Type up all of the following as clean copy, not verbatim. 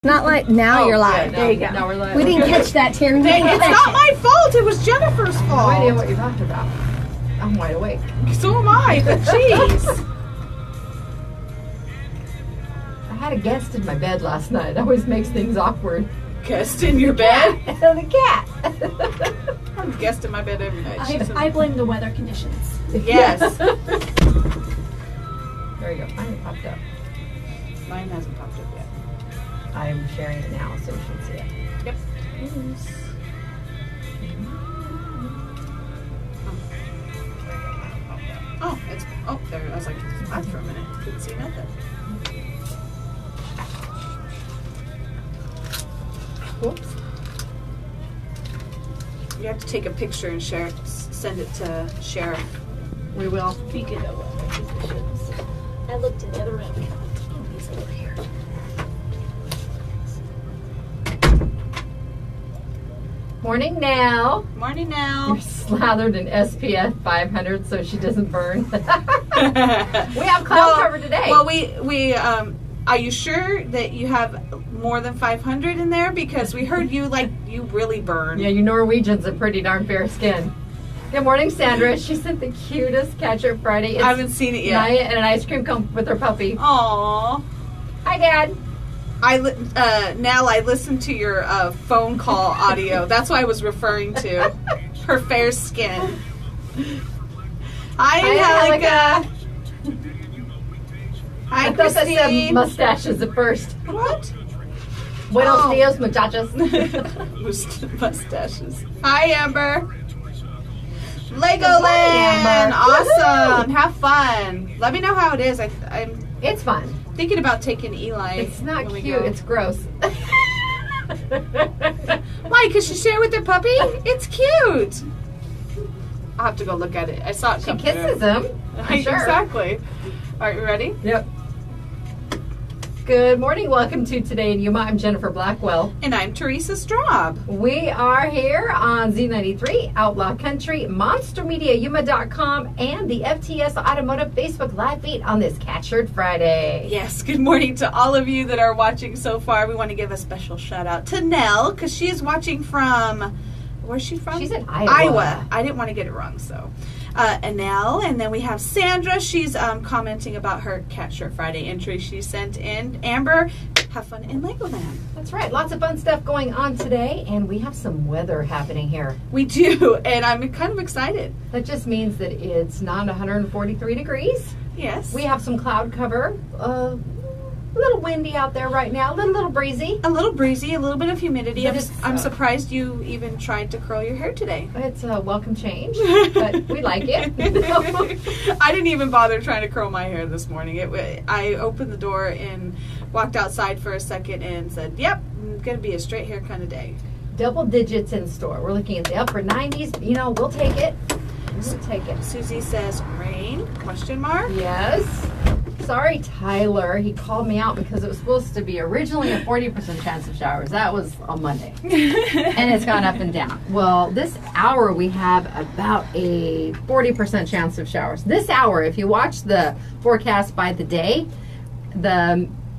Not like now you're live. Yeah, There you go. now we're live. We didn't catch that, Terry. Dang, it's not my fault. It was Jennifer's fault. No idea what you're talking about. I'm wide awake. So am I, but jeez. I had a guest in my bed last night. It always makes things awkward. Guest in your bed? The cat. I'm guest in my bed every night. I blame the weather conditions. Yes. There you go. Mine popped up. Mine hasn't popped up yet. I'm sharing it now, so you should see it. Yep. Oh, it's there. I was like, it's black for a minute. Couldn't see nothing. Whoops. You have to take a picture and share it. Send it to Sheriff. We will. Speaking of weather conditions, I looked in the other room. He's over here. Morning now. Morning now. You're slathered in SPF 500 so she doesn't burn. We have cloud cover today. Well, we are you sure that you have more than 500 in there? Because we heard you really burn. Yeah, you Norwegians have pretty darn fair skin. Good morning, Sandra. She sent the cutest Catcher Friday. I haven't seen it yet. Naya and an ice cream cone with her puppy. Aww. Hi, Dad. Now I listened to your phone call audio. That's what I was referring to. Her fair skin. Hi, Angelica. Hi, I thought that said Christine. mustaches at first. What? Buenos dias, muchachos. Mustaches. Hi, Amber. Legoland. Amber. Awesome. Have fun. Let me know how it is. I'm It's fun. thinking about taking Eli. It's not when we cute. go. It's gross. Why? Because she shared with the puppy? It's cute. I'll have to go look at it. I saw it She come kisses through. him. I'm sure. Exactly. All right, you ready? Yep. Good morning. Welcome to Today in Yuma. I'm Jennifer Blackwell. And I'm Teresa Straub. We are here on Z93, Outlaw Country, MonsterMediaYuma.com, and the FTS Automotive Facebook Live feed on this Catchered Friday. Yes, good morning to all of you that are watching so far. We want to give a special shout out to Nell because she is watching from, where's she from? She's in Iowa. I didn't want to get it wrong, so. Nell, and then we have Sandra. She's commenting about her Catcher Friday entry she sent in. Amber, have fun in Legoland. That's right. Lots of fun stuff going on today, and we have some weather happening here. We do, and I'm kind of excited. That just means that it's not 143 degrees. Yes. We have some cloud cover. A little windy out there right now. A little breezy. A little breezy, a little bit of humidity. But I'm surprised you even tried to curl your hair today. It's a welcome change, but we like it. I didn't even bother trying to curl my hair this morning. I opened the door and walked outside for a second and said, yep, it's going to be a straight hair kind of day. Double digits in store. We're looking at the upper 90s. You know, we'll take it. We'll take it. Susie says, rain, question mark. Yes. Sorry, Tyler. He called me out because it was supposed to be originally a 40% chance of showers. That was on Monday. And it's gone up and down. Well, this hour we have about a 40% chance of showers. This hour, if you watch the forecast by the day,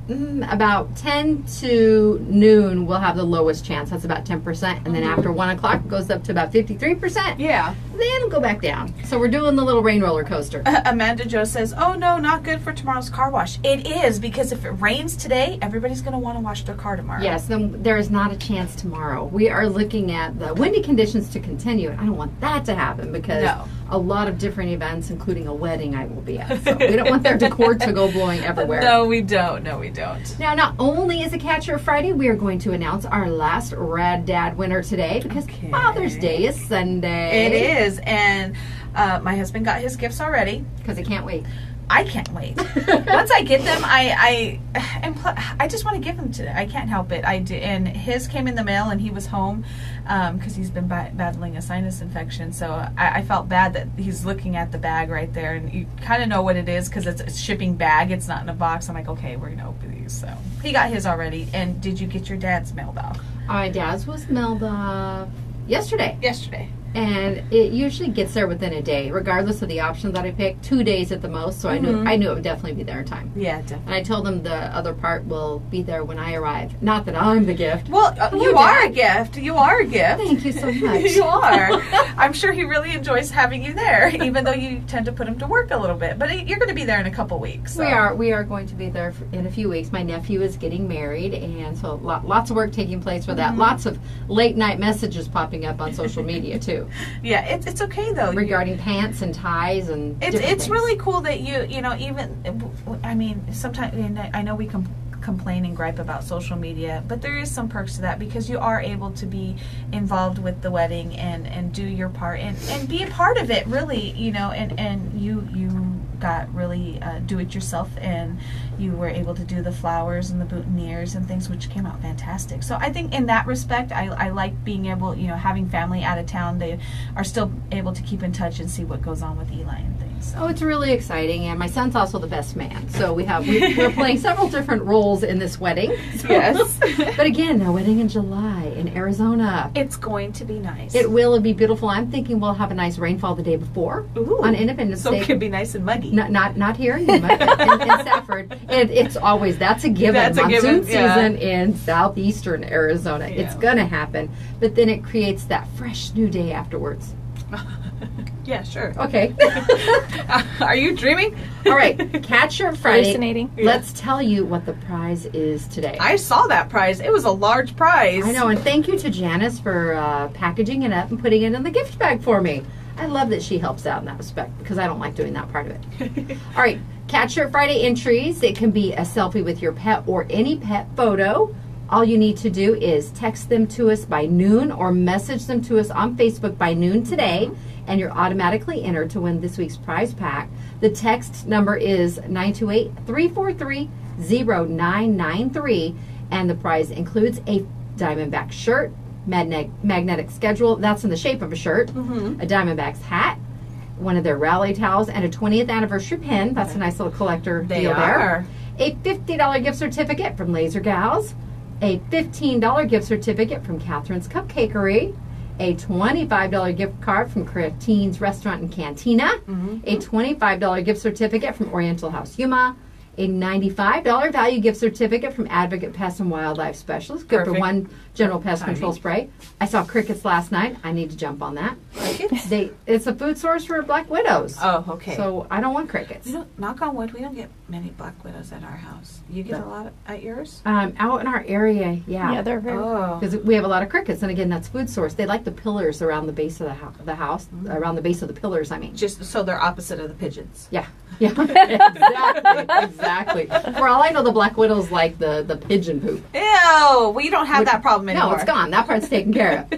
about 10 to noon we'll have the lowest chance. That's about 10%. And then after 1 o'clock it goes up to about 53%. Yeah. Then go back down. So we're doing the little rain roller coaster. Amanda Jo says, oh no, not good for tomorrow's car wash. It is, because if it rains today, everybody's going to want to wash their car tomorrow. Yes, then there is not a chance tomorrow. We are looking at the windy conditions to continue. I don't want that to happen because a lot of different events, including a wedding, I will be at. So we don't want their decor to go blowing everywhere. No, we don't. No, we don't. Now, not only is it Catcher Friday, we are going to announce our last Rad Dad winner today because Father's Day is Sunday. It is, and my husband got his gifts already. Because I can't wait. I can't wait. Once I get them, I just want to give them to. I can't help it. I do, and his came in the mail, and he was home because he's been battling a sinus infection. So I felt bad that he's looking at the bag right there, and you kind of know what it is because it's a shipping bag. It's not in a box. I'm like, okay, we're gonna open these. So he got his already. And did you get your dad's mailed off? My dad's was mailed off yesterday. Yesterday. And it usually gets there within a day, regardless of the option that I pick. 2 days at the most, so I knew it would definitely be there in time. Yeah, definitely. And I told them the other part will be there when I arrive. Not that I'm the gift. Well, you are a gift. You are a gift. Thank you so much. You are. I'm sure he really enjoys having you there, even though you tend to put him to work a little bit. But you're going to be there in a couple weeks. So. We are going to be there in a few weeks. My nephew is getting married, and so lots of work taking place for that. Lots of late night messages popping up on social media too. Yeah, it's okay though. Regarding pants and ties and it's really cool that you know, even, I mean, sometimes I know we complain and gripe about social media, but there is some perks to that because you are able to be involved with the wedding and do your part and be a part of it, really, you know, and you got really do it yourself, and you were able to do the flowers and the boutonnieres and things, which came out fantastic. So I think in that respect, I like being able, you know, having family out of town, they are still able to keep in touch and see what goes on with Eli and things. So. Oh, it's really exciting, and my son's also the best man. So we're playing several different roles in this wedding. So. Yes. But again, a wedding in July in Arizona. It's going to be nice. It will be beautiful. I'm thinking we'll have a nice rainfall the day before. Ooh. On Independence Day. So it could be nice and muggy. Not here in Yuma, in Safford. It's always, that's a given. That's a Monsoon given, yeah. season in southeastern Arizona. Yeah. It's going to happen. But then it creates that fresh new day afterwards. Yeah, sure. Okay. Are you dreaming? All right. Catch Your Friday. Hallucinating. Let's tell you what the prize is today. I saw that prize. It was a large prize. I know, and thank you to Janice for packaging it up and putting it in the gift bag for me. I love that she helps out in that respect because I don't like doing that part of it. All right, Catch Your Friday entries. It can be a selfie with your pet or any pet photo. All you need to do is text them to us by noon or message them to us on Facebook by noon today, and you're automatically entered to win this week's prize pack. The text number is 928-343-0993, and the prize includes a Diamondback shirt, magnetic schedule, that's in the shape of a shirt, a Diamondbacks hat, one of their rally towels, and a 20th anniversary pin. That's a nice little collector deal there. A $50 gift certificate from Laser Gals, a $15 gift certificate from Catherine's Cupcakery, a $25 gift card from Cretines Restaurant and Cantina, a $25 gift certificate from Oriental House Yuma, a $95 value gift certificate from Advocate Pest and Wildlife Specialist. Good for one general pest control spray. I saw crickets last night. I need to jump on that. Crickets? It's a food source for black widows. Oh, okay. So I don't want crickets. Knock on wood, we don't get many black widows at our house. You get a lot at yours? Out in our area, yeah. Yeah, they're very. Oh. Because we have a lot of crickets, and again, that's food source. They like the pillars around the base of the house, around the base of the pillars, I mean. Just so they're opposite of the pigeons. Yeah. Exactly. For all I know, the black widows like the pigeon poop. Ew, we don't have that problem anymore. No, it's gone. That part's taken care of.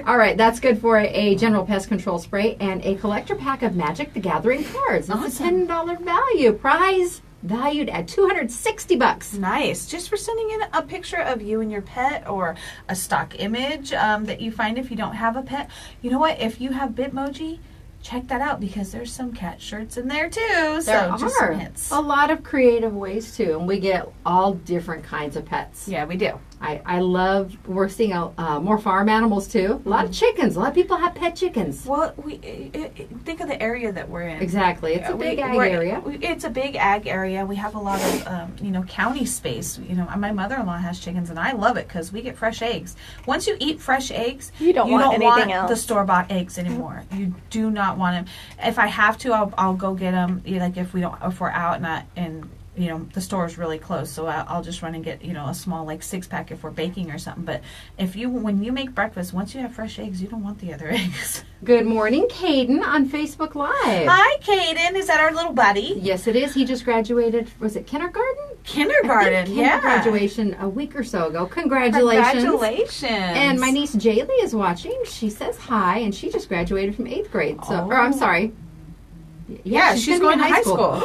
All right, that's good for a general pest control spray and a collector pack of Magic the Gathering cards. That's a $10 value. Prize valued at $260. Nice. Just for sending in a picture of you and your pet, or a stock image that you find if you don't have a pet. You know what? If you have Bitmoji, check that out because there's some cat shirts in there too. There just some are hints. a lot of creative ways too, and we get all different kinds of pets. Yeah, we do. I love, we're seeing more farm animals too. A lot of chickens. A lot of people have pet chickens. Well, think of the area that we're in. Exactly. It's a big ag area. It's a big ag area. We have a lot of, county space. My mother-in-law has chickens, and I love it because we get fresh eggs. Once you eat fresh eggs, You don't want anything else. the store-bought eggs anymore. You do not want them. If I have to, I'll go get them. Like if we're out and the store is really close, so I'll just run and get a small 6-pack if we're baking or something. But when you make breakfast, once you have fresh eggs, you don't want the other eggs. Good morning, Caden on Facebook Live. Hi, Caden. Is that our little buddy? Yes, it is. He just graduated. Was it kindergarten? Kindergarten, yeah. Graduation a week or so ago. Congratulations. Congratulations. And my niece Jaylee is watching. She says hi, and she just graduated from 8th grade. So, or I'm sorry. Yeah, she's going to high school.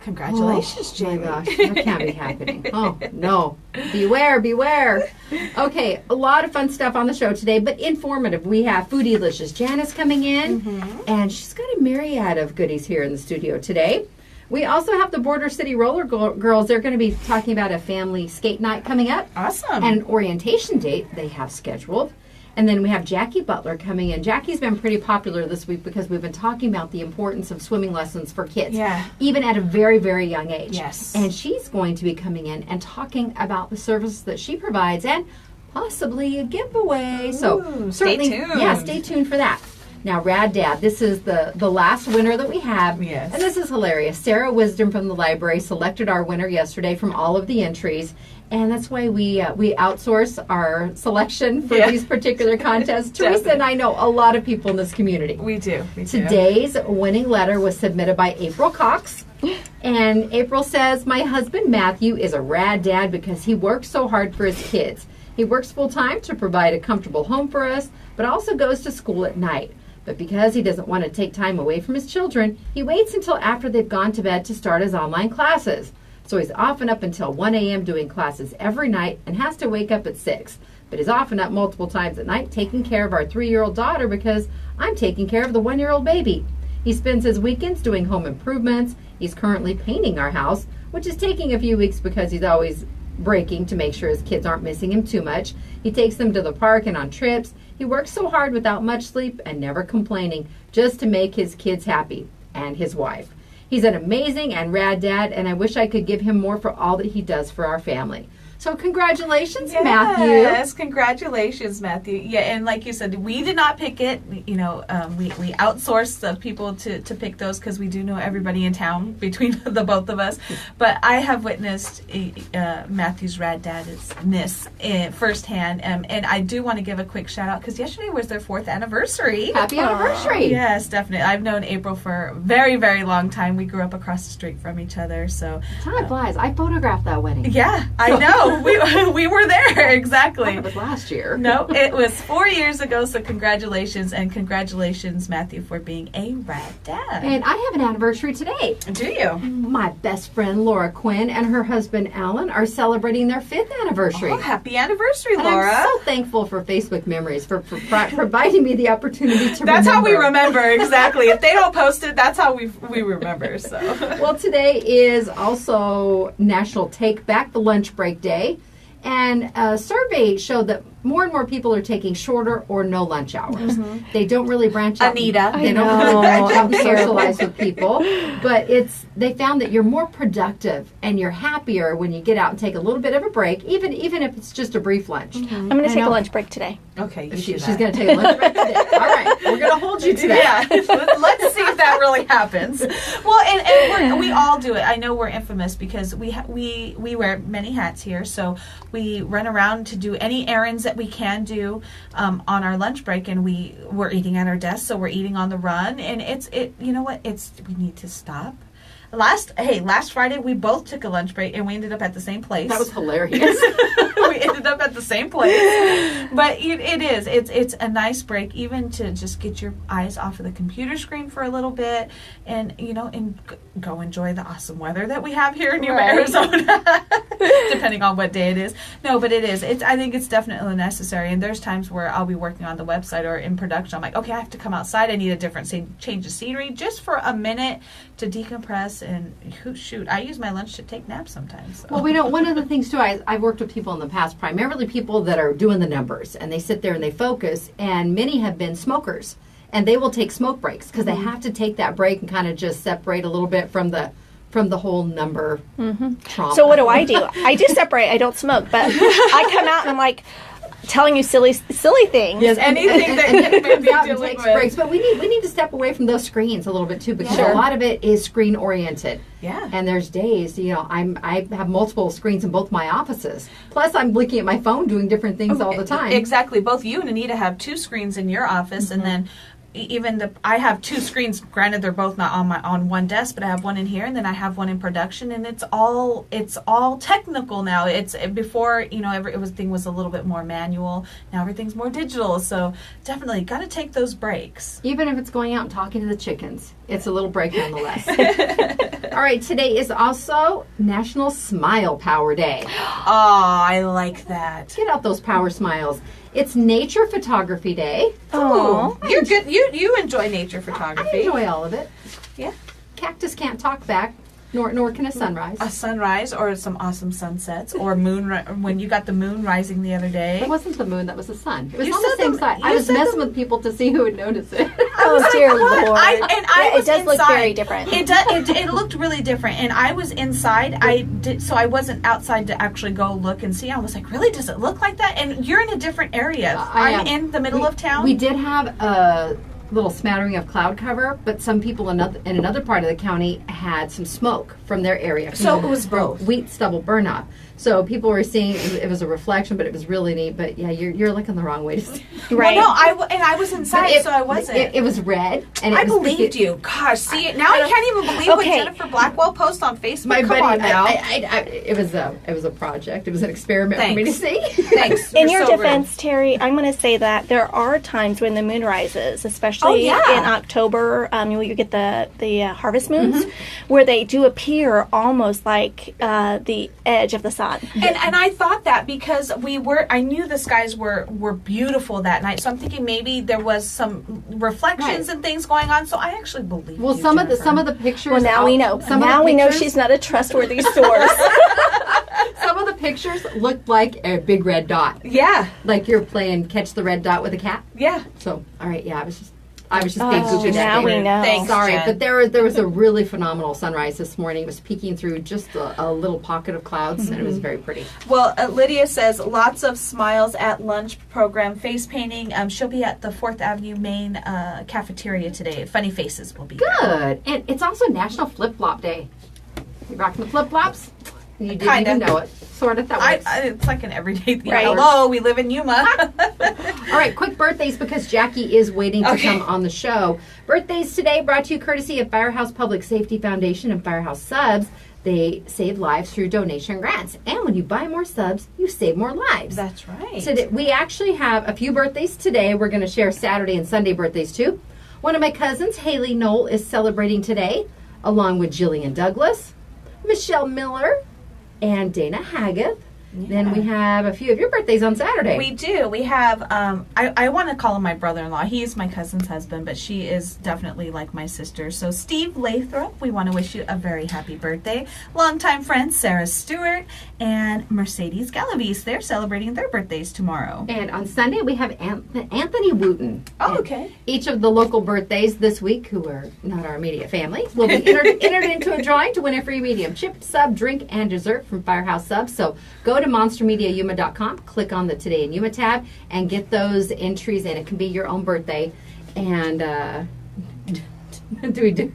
Congratulations, Oh Jamie. my gosh, that can't be happening. Oh, no. Beware, beware. Okay, a lot of fun stuff on the show today, but informative. We have Foodielicious Janice coming in, and she's got a myriad of goodies here in the studio today. We also have the Bordercity Roller Girls. They're going to be talking about a family skate night coming up. Awesome. And an orientation date they have scheduled. And then we have Jackie Butler coming in. Jackie's been pretty popular this week because we've been talking about the importance of swimming lessons for kids, even at a very, very young age. Yes. And she's going to be coming in and talking about the services that she provides and possibly a giveaway. So certainly, stay tuned. Yeah, stay tuned for that. Now, Rad Dad, this is the last winner that we have. Yes. And this is hilarious. Sarah Wisdom from the library selected our winner yesterday from all of the entries. And that's why we outsource our selection for these particular contests. Teresa and I know a lot of people in this community. We do. Today's winning letter was submitted by April Cox. And April says, my husband Matthew is a rad dad because he works so hard for his kids. He works full time to provide a comfortable home for us, but also goes to school at night. But because he doesn't want to take time away from his children, he waits until after they've gone to bed to start his online classes. So he's often up until 1 a.m. doing classes every night and has to wake up at 6. But he's often up multiple times at night taking care of our 3-year-old daughter because I'm taking care of the 1-year-old baby. He spends his weekends doing home improvements. He's currently painting our house, which is taking a few weeks because he's always breaking to make sure his kids aren't missing him too much. He takes them to the park and on trips. He works so hard without much sleep and never complaining just to make his kids happy and his wife. He's an amazing and rad dad, and I wish I could give him more for all that he does for our family. So congratulations, Matthew. Yes, congratulations, Matthew. Yeah, and like you said, we did not pick it. You know, we outsourced the people to pick those because we do know everybody in town between the both of us. But I have witnessed Matthew's rad dadness firsthand, and I do want to give a quick shout out because yesterday was their 4th anniversary. Happy anniversary! Yes, definitely. I've known April for a very, very long time. We grew up across the street from each other, so time flies. I photographed that wedding. Yeah, I know. We were there, exactly. It was last year. No, it was 4 years ago, so congratulations, and congratulations, Matthew, for being a rad dad. And I have an anniversary today. Do you? My best friend, Laura Quinn, and her husband, Alan, are celebrating their 5th anniversary. Oh, happy anniversary, And Laura. I'm so thankful for Facebook Memories for providing me the opportunity to That's remember. how we remember, exactly. If they don't post it, that's how we remember, so. Well, today is also National Take Back the Lunch Break Day. And a survey showed that more and more people are taking shorter or no lunch hours. Mm-hmm. They don't really branch out. Anita. They don't really branch out and socialize with people. But they found that you're more productive and you're happier when you get out and take a little bit of a break, even if it's just a brief lunch. Mm-hmm. I'm going to take a lunch break today. Okay, she's going to take a lunch break today. All right, we're going to hold you to that. Yeah, let's see if that really happens. Well, and we all do it. I know we're infamous because we wear many hats here, so we run around to do any errands that we can do on our lunch break, and we're eating at our desk, so we're eating on the run, and you know what? We need to stop. Last Friday we both took a lunch break and we ended up at the same place. That was hilarious. We ended up at the same place. But it's a nice break, even to just get your eyes off of the computer screen for a little bit, and go enjoy the awesome weather that we have here in Yuma, Arizona. Depending on what day it is. No, but it is. I think it's definitely necessary. And there's times where I'll be working on the website or in production. I'm like, okay, I have to come outside. I need a different change of scenery just for a minute to decompress. And shoot, I use my lunch to take naps sometimes. So. Well, one of the things too, I've worked with people in the past, primarily people that are doing the numbers, and they sit there and they focus, and many have been smokers, and they will take smoke breaks because they have to take that break and kind of just separate a little bit from the whole number trauma. So what do? I do separate. I don't smoke, but I come out and I'm like telling you silly things. Yes, anything that you may be dealing takes with. breaks, but we need to step away from those screens a little bit too, because a lot of it is screen oriented. Yeah. And there's days, I have multiple screens in both my offices. Plus, I'm looking at my phone doing different things all the time. Exactly. Both you and Anita have 2 screens in your office, and then I have 2 screens. Granted, they're both not on one desk, but I have one in here, and then I have one in production, and it's all technical now. It's before everything was a little bit more manual. Now everything's more digital. So definitely got to take those breaks. Even if it's going out and talking to the chickens, it's a little break nonetheless. All right, today is also National Smile Power Day. Oh, I like that. Get out those power smiles. It's Nature Photography Day. Oh, you're good. You enjoy nature photography. I enjoy all of it. Yeah. Cactus can't talk back. Nor can a sunrise. A sunrise or some awesome sunsets or when you got the moon rising the other day. It wasn't the moon, that was the sun. It was You on the said same the- side. you I was said messing with people to see who would notice it. Oh dear What? Lord! I It was does look inside. very different. It looked really different, and I was inside. So I wasn't outside to actually go look and see. I was like, really? Does it look like that? And you're in a different area. I'm in the middle of town. We did have a little smattering of cloud cover, but some people in another part of the county had some smoke from their area. So it was both. Wheat stubble burnoff. So people were seeing it was a reflection, but it was really neat. But yeah, you're looking the wrong way to see. Right. Well, no, I was inside, so I wasn't. It was red, and I it was believed you. Gosh, see it now. I can't even believe what Okay. Jennifer Blackwell posts on Facebook. My Come buddy, on now. it was a project. It was an experiment for me to see. Thanks. In You're your so defense, Terry, I'm going to say that there are times when the moon rises, especially Oh, yeah. in October. You get the harvest moons, where they do appear almost like the edge of the sun. And I thought that because I knew the skies were beautiful that night. So I'm thinking maybe there was some reflections and things going on. So I actually believe. Well, you, some Jennifer. of the pictures. Well, now we know. Now we know she's not a trustworthy source. Some of the pictures looked like a big red dot, Yeah, like you're playing catch the red dot with a cat. yeah. So, all right, yeah, I was just being Oh, goofy that now day. we know. Thanks. Sorry, Jen. but there was a really phenomenal sunrise this morning. It was peeking through just a little pocket of clouds, and it was very pretty. Well, Lydia says lots of smiles at lunch program, face painting. She'll be at the 4th Avenue Main cafeteria today. Funny Faces will be there. Good, and it's also National Flip Flop Day. You rocking the flip flops? You didn't Kinda. even know it. Sort of. That works. It's like an everyday thing. Right. Hello, we live in Yuma. All right, quick birthdays because Jackie is waiting to come on the show. Birthdays today brought to you courtesy of Firehouse Public Safety Foundation and Firehouse Subs. They save lives through donation grants. And when you buy more subs, you save more lives. That's right. Today, we actually have a few birthdays today. We're going to share Saturday and Sunday birthdays too. One of my cousins, Haley Knoll, is celebrating today, along with Jillian Douglas, Michelle Miller, and Dana Haggith. Then we have a few of your birthdays on Saturday. We do. We have, I want to call him my brother-in-law. He is my cousin's husband, but she is definitely like my sister. So Steve Lathrop, we want to wish you a very happy birthday. Longtime friends Sarah Stewart and Mercedes Galavis. They're celebrating their birthdays tomorrow. And on Sunday, we have Anthony Wooten. Oh, And okay. Each of the local birthdays this week, who are not our immediate family, will be entered into a drawing to win a free medium chip, sub, drink, and dessert from Firehouse Subs. So go to monstermediayuma.com, click on the Today in Yuma tab, and get those entries in. It can be your own birthday. And do we do?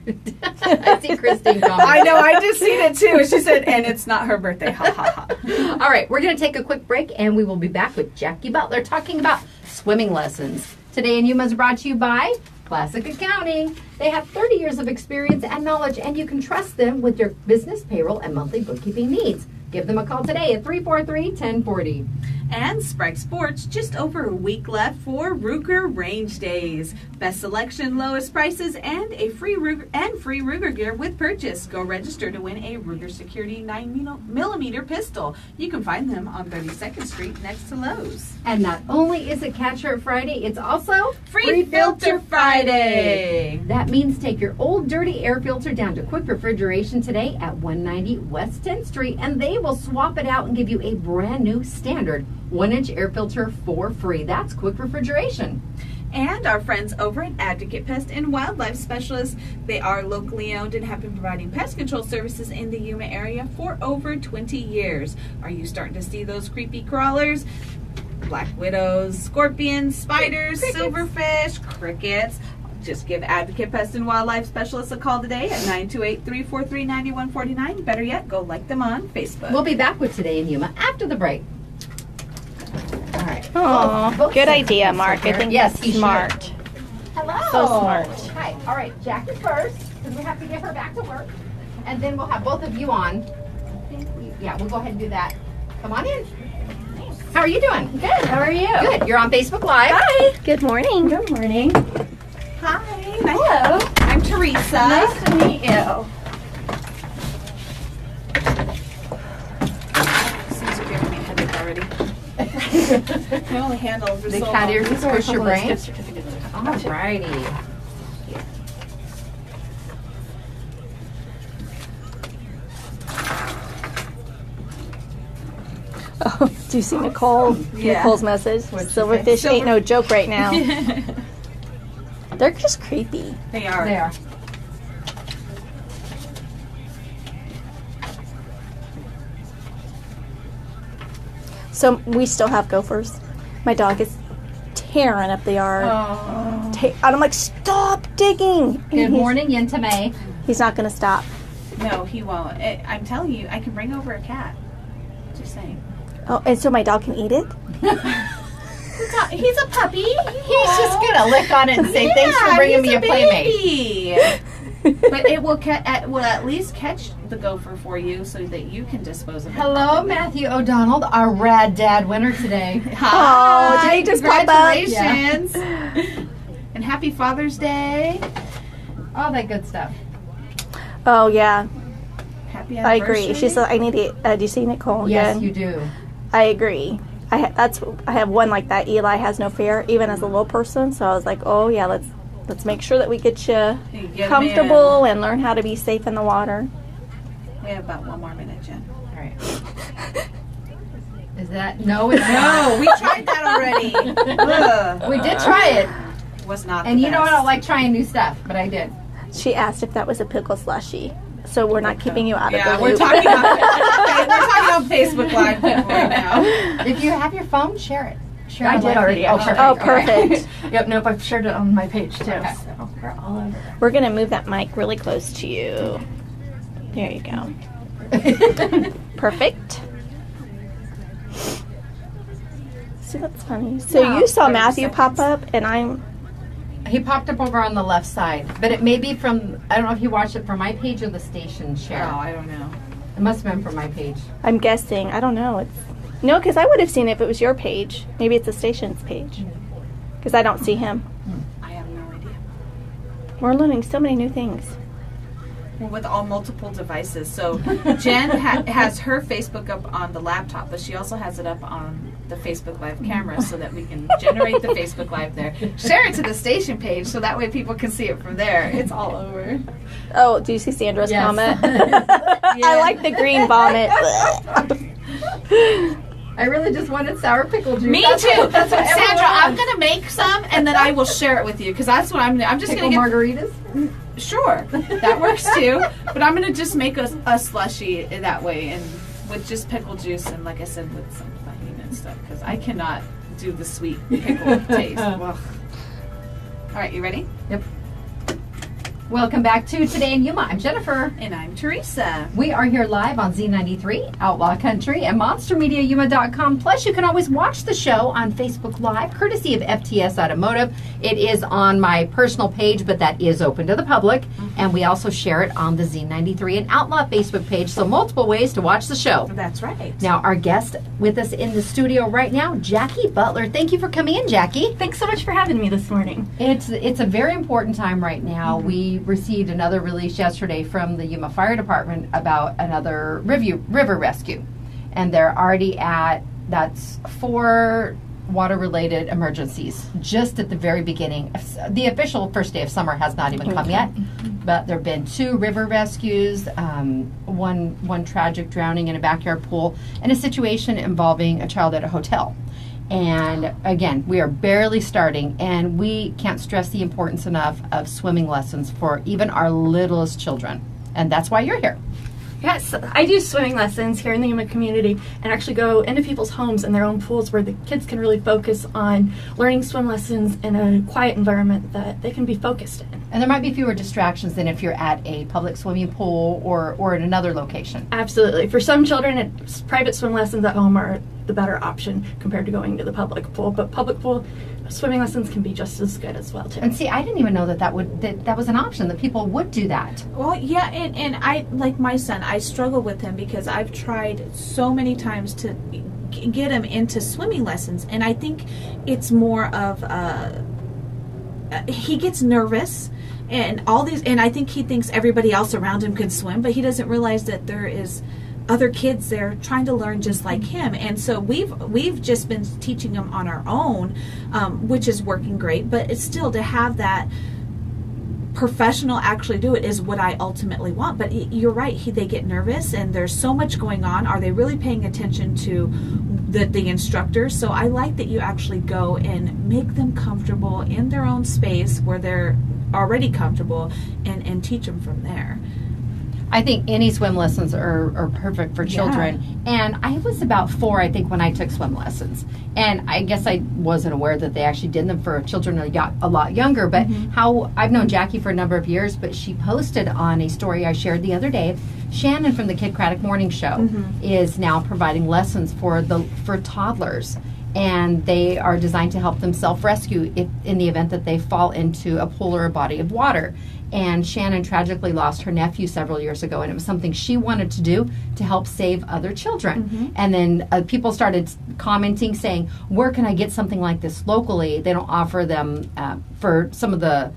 I see Christine comment. I know. I just seen it too. She said, and it's not her birthday. Ha ha ha. All right, we're going to take a quick break, and we will be back with Jackie Butler talking about swimming lessons. Today in Yuma is brought to you by Classic Accounting. They have 30 years of experience and knowledge, and you can trust them with your business, payroll, and monthly bookkeeping needs. Give them a call today at 343-1040. And Sprague Sports, just over a week left for Ruger Range Days. Best selection, lowest prices, and a free Ruger gear with purchase. Go register to win a Ruger Security 9mm pistol. You can find them on 32nd Street next to Lowe's. And not only is it Catch Her Friday, it's also Free Filter Friday. That means take your old dirty air filter down to Quick Refrigeration today at 190 West 10th Street, and they will swap it out and give you a brand new standard 1-inch air filter for free. That's Quick Refrigeration. And our friends over at Advocate Pest and Wildlife Specialists. They are locally owned and have been providing pest control services in the Yuma area for over 20 years. Are you starting to see those creepy crawlers? Black widows, scorpions, spiders, silverfish, crickets. Just give Advocate Pest and Wildlife Specialists a call today at 928-343-9149. Better yet, go like them on Facebook. We'll be back with Today in Yuma after the break. All right. Oh, Both good sets idea, of Mark. I here. think Yes, that's he should. smart. Hello. So smart. Hi. All right, Jackie first, because we have to get her back to work. And then we'll have both of you on. Yeah, we'll go ahead and do that. Come on in. How are you doing? Good. How are you? Good. You're on Facebook Live. Hi. Good morning. Good morning. Hi. Hello. I'm Teresa. Nice to meet you. These are giving me a headache already. My only handle for The so cat long. ears These are a push your couple of brain. gift certificates. All righty. Oh, do you see Nicole? Yeah. Nicole's message. Silverfish ain't no joke right now. They're just creepy. They are. They are. So we still have gophers. My dog is tearing up the yard. And I'm like, stop digging. And Good morning, Yenta May. He's not going to stop. No, he won't. I'm telling you, I can bring over a cat. Just saying. Oh, and so my dog can eat it? He's a puppy. He's just gonna lick on it and say thanks for bringing me a playmate. But it will at least catch the gopher for you so that you can dispose of it. Hello, Matthew O'Donnell, our rad dad winner today. Oh, did he just pop up? Congratulations. And happy Father's Day. All that good stuff. Oh, yeah. Happy I anniversary. agree. She said, I need to, do you see Nicole Yes, again? you do. I agree. I have one like that. Eli has no fear, even as a little person. So I was like, oh, yeah, let's make sure that we get you Get comfortable and learn how to be safe in the water. We have about 1 more minute, Jen. All right. Is that no? It's No, we tried that already. Ugh. We did try it, Was not. and the you know I best. don't like trying new stuff, but I did. She asked if that was a pickle slushy. So we're not keeping you out of Yeah, the we're loop. talking on Facebook Live right now. If you have your phone, share it. Share I it did on already, Facebook. actually. Oh, perfect. Yep, nope, I've shared it on my page too. Okay. So we're all over it. We're going to move that mic really close to you. There you go. Perfect. See, that's funny. So No, you saw 30 Matthew seconds. pop up, and I'm... He popped up over on the left side, but it may be from, I don't know if you watched it from my page or the station share. Oh, I don't know. It must have been from my page. I'm guessing. I don't know. No, because I would have seen it if it was your page. Maybe it's the station's page. Because I don't see him. I have no idea. We're learning so many new things. We're with all multiple devices. So Jen has her Facebook up on the laptop, but she also has it up on the Facebook Live camera so that we can generate the Facebook Live there. Share it to the station page so that way people can see it from there. It's all over. Oh, do you see Sandra's Yes. comment? I like the green vomit. I really just wanted sour pickle juice. Me That's too. what- That's what Sandra, everyone I'm wants. going to make some and then I will share it with you because that's what I'm just Pickle going to get. margaritas. Sure, that works too. But I'm gonna just make a slushy that way, and with just pickle juice and, like I said, with some tahini and stuff, because I cannot do the sweet pickle taste. Ugh. All right, you ready? Yep. Welcome back to Today in Yuma. I'm Jennifer. And I'm Teresa. We are here live on Z93, Outlaw Country, and MonsterMediaYuma.com. Plus, you can always watch the show on Facebook Live, courtesy of FTS Automotive. It is on my personal page, but that is open to the public. And we also share it on the Z93 and Outlaw Facebook page, so multiple ways to watch the show. That's right. Now, our guest with us in the studio right now, Jackie Butler. Thank you for coming in, Jackie. Thanks so much for having me this morning. It's a very important time right now. We received another release yesterday from the Yuma Fire Department about another river rescue, and they're already that's 4 water-related emergencies just at the very beginning. The official first day of summer has not even come yet, but there have been 2 river rescues, one tragic drowning in a backyard pool, and a situation involving a child at a hotel. And again, we are barely starting, and we can't stress the importance enough of swimming lessons for even our littlest children. And that's why you're here. Yes, I do swimming lessons here in the Yuma community and actually go into people's homes and their own pools where the kids can really focus on learning swim lessons in a quiet environment that they can be focused in. And there might be fewer distractions than if you're at a public swimming pool or at another location. Absolutely. For some children, private swim lessons at home are the better option compared to going to the public pool. But public pool swimming lessons can be just as good as well, too. And see, I didn't even know that was an option, that people would do that. Well, yeah, and I, like my son, I struggle with him because I've tried so many times to get him into swimming lessons, and I think it's more of he gets nervous and all these, and I think he thinks everybody else around him can swim, but he doesn't realize that there is other kids there trying to learn just like him. And so we've just been teaching them on our own, which is working great, but it's still to have that professional actually do it is what I ultimately want. But you're right, they get nervous and there's so much going on. Are they really paying attention to the instructor? So I like that you actually go and make them comfortable in their own space where they're already comfortable and teach them from there. I think any swim lessons are perfect for children. Yeah. And I was about 4, I think, when I took swim lessons. And I guess I wasn't aware that they actually did them for children a lot younger. But how I've known Jackie for a number of years, but she posted on a story I shared the other day. Shannon from the Kid Craddock Morning Show is now providing lessons for toddlers. And they are designed to help them self-rescue in the event that they fall into a pool or a body of water. And Shannon tragically lost her nephew several years ago, and it was something she wanted to do to help save other children. And then people started commenting, saying, where can I get something like this locally? They don't offer them for some of the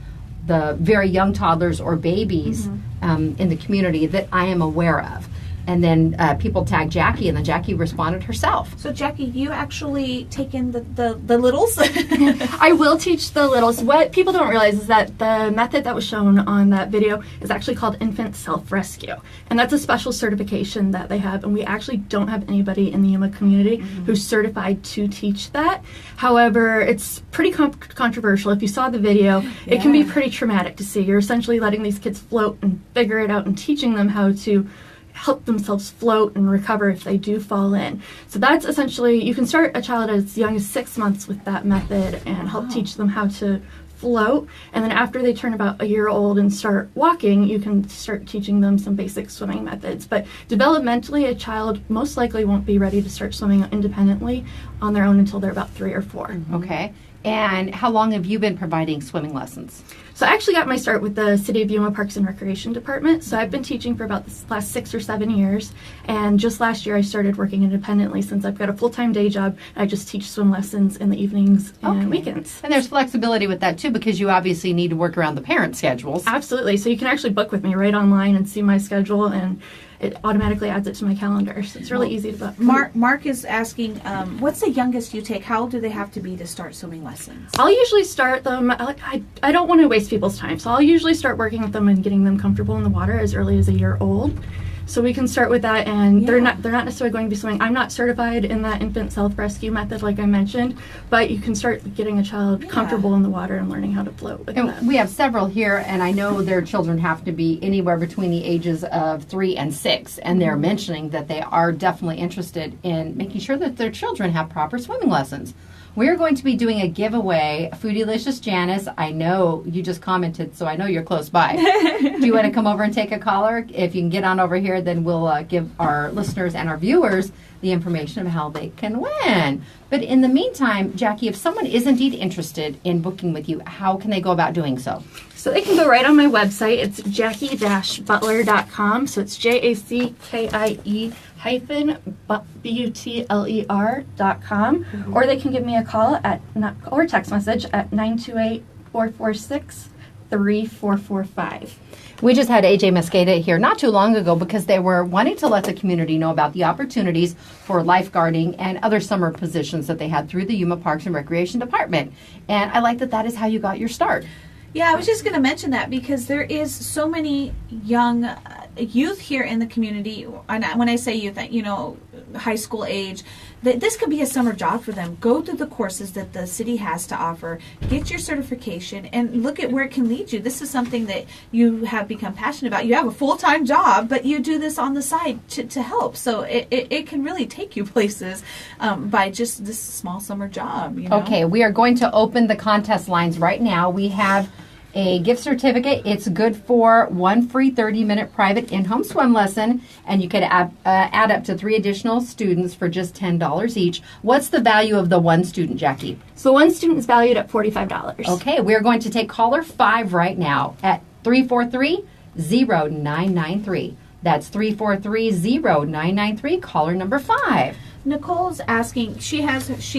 very young toddlers or babies in the community that I am aware of. And then people tagged Jackie, and then Jackie responded herself. So Jackie, you actually take in the littles? I will teach the littles. What people don't realize is that the method that was shown on that video is actually called infant self-rescue. And that's a special certification that they have, and we actually don't have anybody in the Yuma community who's certified to teach that. However, it's pretty controversial. If you saw the video, it can be pretty traumatic to see. You're essentially letting these kids float and figure it out and teaching them how to help themselves float and recover if they do fall in. So that's essentially, you can start a child as young as 6 months with that method and help teach them how to float. And then after they turn about a year old and start walking, you can start teaching them some basic swimming methods. But developmentally, a child most likely won't be ready to start swimming independently on their own until they're about 3 or 4. Okay. And how long have you been providing swimming lessons? So I actually got my start with the City of Yuma Parks and Recreation Department. So I've been teaching for about the last 6 or 7 years. And just last year I started working independently since I've got a full-time day job. I just teach swim lessons in the evenings and weekends. And there's flexibility with that too, because you obviously need to work around the parent schedules. Absolutely. So you can actually book with me right online and see my schedule, and it automatically adds it to my calendar. So it's really easy to book. Mark is asking, what's the youngest you take? How old do they have to be to start swimming lessons? I'll usually start them, I don't want to waste people's time, so I'll usually start working with them and getting them comfortable in the water as early as a year old. So we can start with that, and they're not necessarily going to be swimming. I'm not certified in that infant self-rescue method like I mentioned, but you can start getting a child comfortable in the water and learning how to float with them. We have several here, and I know their children have to be anywhere between the ages of 3 and 6, and they're mentioning that they are definitely interested in making sure that their children have proper swimming lessons. We're going to be doing a giveaway. Foodielicious Janice, I know you just commented, so I know you're close by. Do you want to come over and take a caller? If you can get on over here, then we'll give our listeners and our viewers the information of how they can win. But in the meantime, Jackie, if someone is indeed interested in booking with you, how can they go about doing so? So they can go right on my website. It's jackie-butler.com. So it's JACKIE-BUTLER.com. Or they can give me a call or text message at 928-446-3445. We just had AJ Mosqueda here not too long ago because they were wanting to let the community know about the opportunities for lifeguarding and other summer positions that they had through the Yuma Parks and Recreation Department. And I like that is how you got your start. Yeah, I was just going to mention that because there is so many young youth here in the community. And when I say youth, high school age, that this could be a summer job for them. Go through the courses that the city has to offer, get your certification, and look at where it can lead you. This is something that you have become passionate about. You have a full-time job, but you do this on the side to help. So it can really take you places by just this small summer job. Okay, we are going to open the contest lines right now. We have a gift certificate. It's good for one free 30-minute private in-home swim lesson, and you could add up to 3 additional students for just $10 each. What's the value of the one student, Jackie? So one student is valued at $45. Okay, we're going to take caller 5 right now at 343-0993. That's 343-0993, caller number 5. Nicole's asking. She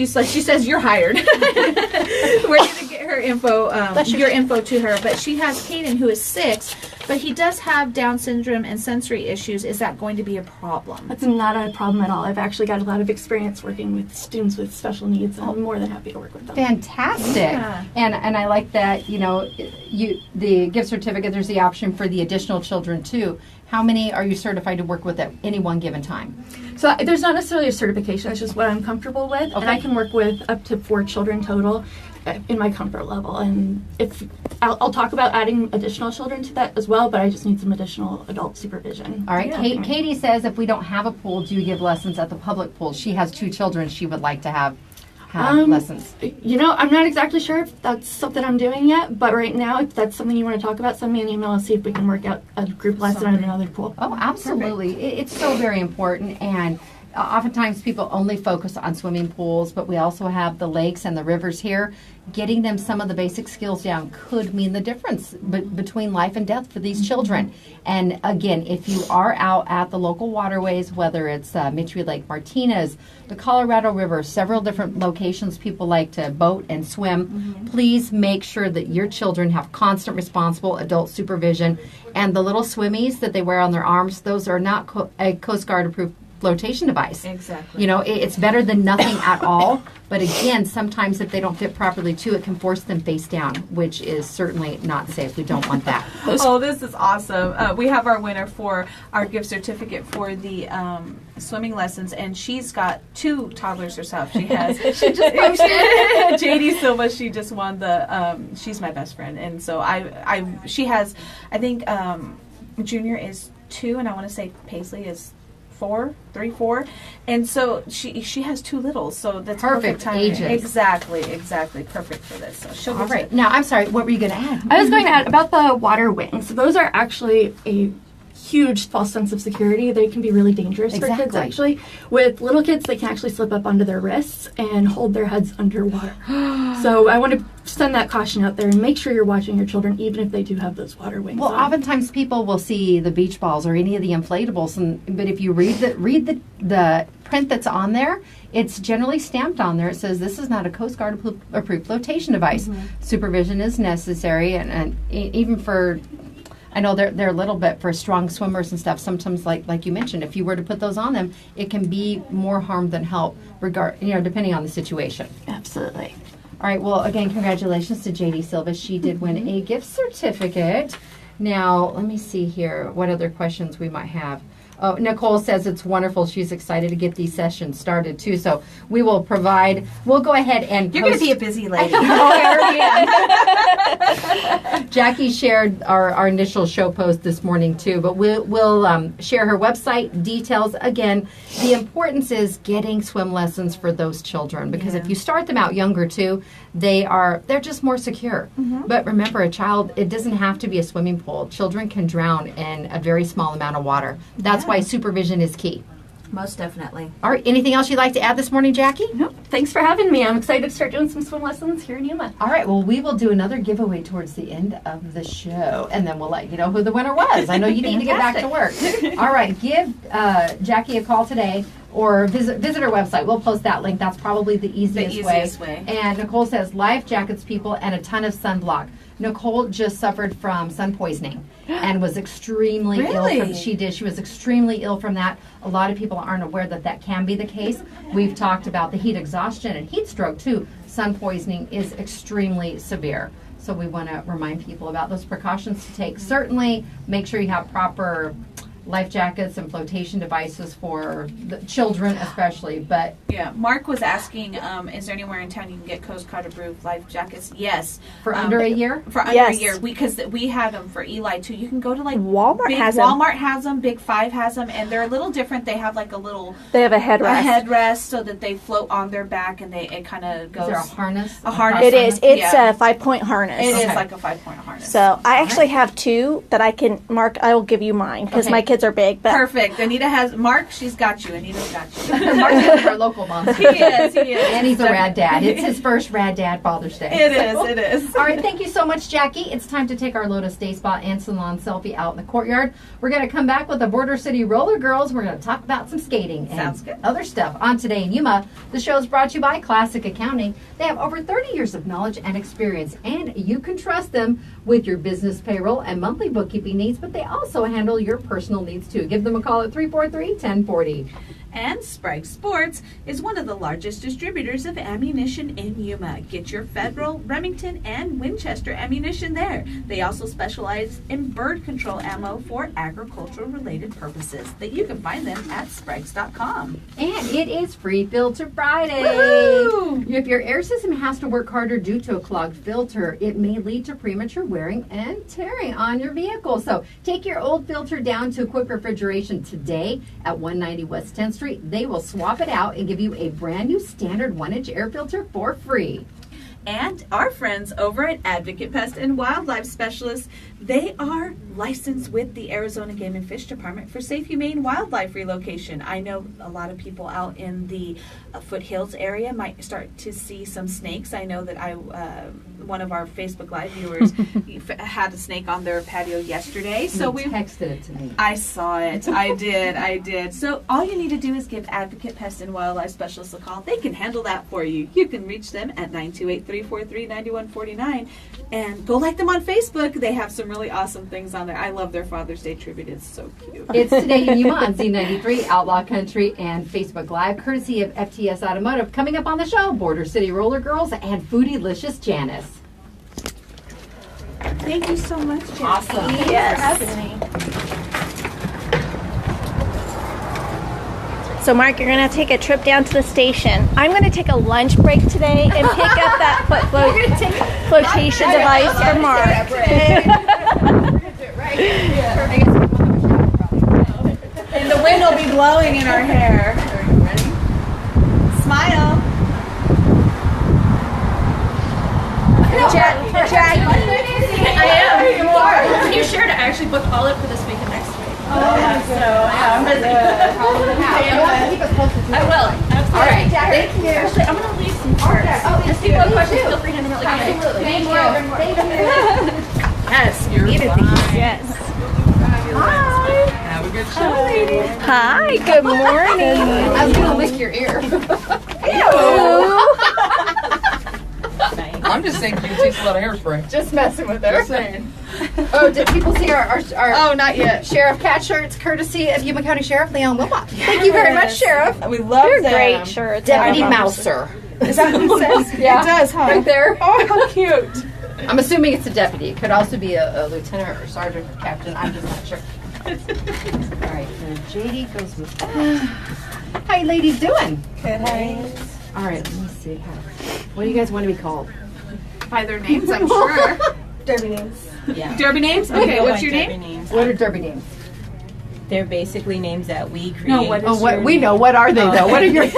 says you're hired. We're gonna get her info, your info to her. But she has Kaden, who is 6. But he does have Down syndrome and sensory issues. Is that going to be a problem? That's not a problem at all. I've actually got a lot of experience working with students with special needs, and I'm more than happy to work with them. Fantastic. Yeah. And I like that, you know, the gift certificate, there's the option for the additional children too. How many are you certified to work with at any one given time? So there's not necessarily a certification. It's just what I'm comfortable with, and I can work with up to 4 children total in my comfort level. And if I'll talk about adding additional children to that as well, but I just need some additional adult supervision. All right. Katie says if we don't have a pool, do you give lessons at the public pool? She has 2 children she would like to have lessons. You know, I'm not exactly sure if that's something I'm doing yet, but right now, if that's something you want to talk about, send me an email and see if we can work out a group lesson at another pool. Oh, absolutely. It's so very important. And oftentimes people only focus on swimming pools, but we also have the lakes and the rivers here. Getting them some of the basic skills down could mean the difference between life and death for these children. And again, if you are out at the local waterways, whether it's Mitchell Lake Martinez, the Colorado River, several different locations people like to boat and swim, please make sure that your children have constant responsible adult supervision. And the little swimmies that they wear on their arms, those are not a Coast Guard approved flotation device. Exactly. You know, it's better than nothing at all. But again, sometimes if they don't fit properly too, it can force them face down, which is certainly not safe. We don't want that. Oh, this is awesome. We have our winner for our gift certificate for the swimming lessons, and she's got 2 toddlers herself. She has. She just posted. JD Silva, she just won the, she's my best friend. And so she has, I think Junior is 2, and I want to say Paisley is 4, and so she has 2 littles, so that's perfect timing. Ages. Exactly, perfect for this. So she'll all right. Now, I'm sorry, what were you going to add? I was going to add about the water wings. Those are actually a huge false sense of security. They can be really dangerous for kids, actually. With little kids, they can actually slip up onto their wrists and hold their heads underwater. So I want to send that caution out there and make sure you're watching your children, even if they do have those water wings on. Oftentimes people will see the beach balls or any of the inflatables, but if you read the print that's on there, it's generally stamped on there. It says this is not a Coast Guard approved flotation device. Supervision is necessary, and even for, I know they're a little bit for strong swimmers and stuff. Sometimes, like you mentioned, if you were to put those on them, it can be more harm than help, depending on the situation. Absolutely. All right. Well, again, congratulations to JD Silva. She did win a gift certificate. Now, let me see here what other questions we might have. Oh, Nicole says it's wonderful. She's excited to get these sessions started, too. So we will provide, we'll go ahead and You're going to be a busy lady. Jackie shared our initial show post this morning, too. But we'll share her website details. Again, the importance is getting swim lessons for those children. Because if you start them out younger, too, they're just more secure. But remember, a child, it doesn't have to be a swimming pool. Children can drown in a very small amount of water. That's why supervision is key. Most definitely. All right. Anything else you'd like to add this morning, Jackie? Nope. Thanks for having me. I'm excited to start doing some swim lessons here in Yuma. All right. Well, we will do another giveaway towards the end of the show, and then we'll let you know who the winner was. I know you need to get back to work. All right. Give Jackie a call today, or visit her website. We'll post that link. That's probably the easiest way. And Nicole says, life jackets, people, and a ton of sunblock. Nicole just suffered from sun poisoning and was extremely ill. She was extremely ill from that. A lot of people aren't aware that can be the case. We've talked about the heat exhaustion and heat stroke too. Sun poisoning is extremely severe. So we want to remind people about those precautions to take. Certainly make sure you have proper life jackets and flotation devices for the children especially, but Mark was asking, is there anywhere in town you can get Coast Guard approved life jackets? Yes. For under a year? For under a year, because we have them for Eli too. You can go to Walmart has them. Walmart has them, Big 5 has them, and they're a little different. They have like they have a headrest. A headrest so that they float on their back, and it kind of goes. Is there a harness? A harness. It is. It's a 5-point harness. It is like a 5-point harness. So I actually have 2 that I can, Mark, I will give you mine because my kids kids are big. But Perfect. Anita has Mark. She's got you. Anita's got you. Mark's our local monster. He is. And he's a rad dad. It's his first rad dad Father's Day. It is. All right, thank you so much, Jackie. It's time to take our Lotus Day Spa and Salon selfie out in the courtyard. We're going to come back with the Bordercity Roller Girls. We're going to talk about some skating Sounds and good. other stuff on Today in Yuma. The show is brought to you by Classic Accounting. They have over 30 years of knowledge and experience, and you can trust them with your business payroll and monthly bookkeeping needs, but they also handle your personal needs too. Give them a call at 343-1040. And Sprague Sports is one of the largest distributors of ammunition in Yuma. Get your Federal, Remington, and Winchester ammunition there. They also specialize in bird control ammo for agricultural-related purposes. That you can find them at Spragues.com. And it is Free Filter Friday. Woo! If your air system has to work harder due to a clogged filter, it may lead to premature wearing and tearing on your vehicle. So take your old filter down to Quick Refrigeration today at 190 West 10th Street. They will swap it out and give you a brand new standard 1-inch air filter for free. And our friends over at Advocate Pest and Wildlife Specialists, they are licensed with the Arizona Game and Fish Department for safe, humane wildlife relocation. I know a lot of people out in the foothills area might start to see some snakes. I know that one of our Facebook Live viewers had a snake on their patio yesterday. So we texted it to me. I saw it. I did. So all you need to do is give Advocate Pest and Wildlife Specialists a call. They can handle that for you. You can reach them at 928-343-9149 and go like them on Facebook. They have some really awesome things on there. I love their Father's Day tribute. It's so cute. It's Today in Yuma on Z93, Outlaw Country, and Facebook Live, courtesy of FTS Automotive. Coming up on the show, Bordercity Roller Girls and Foodielicious Janice. Thank you so much, Jackie. Awesome. yes. So Mark, you're gonna take a trip down to the station. I'm gonna take a lunch break today and pick up that flotation device for Mark. And the wind will be blowing in our hair. Smile. Jackie. I am. You are. Can you share to actually book all up for this week and next week? I'm busy. I will. Absolutely. All right. Thank you. Actually, I'm going to leave some cards. If people have questions, feel free to interrupt. Absolutely. Thank you. Yes, you're fine. Yes. Have a good show, ladies. Hi. Good morning. I was going to lick your ear. I'm just saying you taste a lot of hairspray. Just messing with her. Just saying. Oh, did people see our Oh, not yet. Sheriff Cat shirts, courtesy of Yuma County Sheriff Leon Wilmot? Thank you very much, Sheriff. We love They're them. great shirts. Deputy Mouser. Is that what it says? Yeah. It does, huh? Right there. Oh, how cute. I'm assuming it's a deputy. It could also be a lieutenant or sergeant or captain. I'm just not sure. All right, so JD goes with that. How you ladies doing? Good, All right, let me see. What do you guys want to be called? By their names, I'm sure. Derby names. Yeah. Derby names? Okay, what's your name? Names. What are derby names? They're basically names that we create. No, what is Oh, what your we name? know. What are they though? What are your?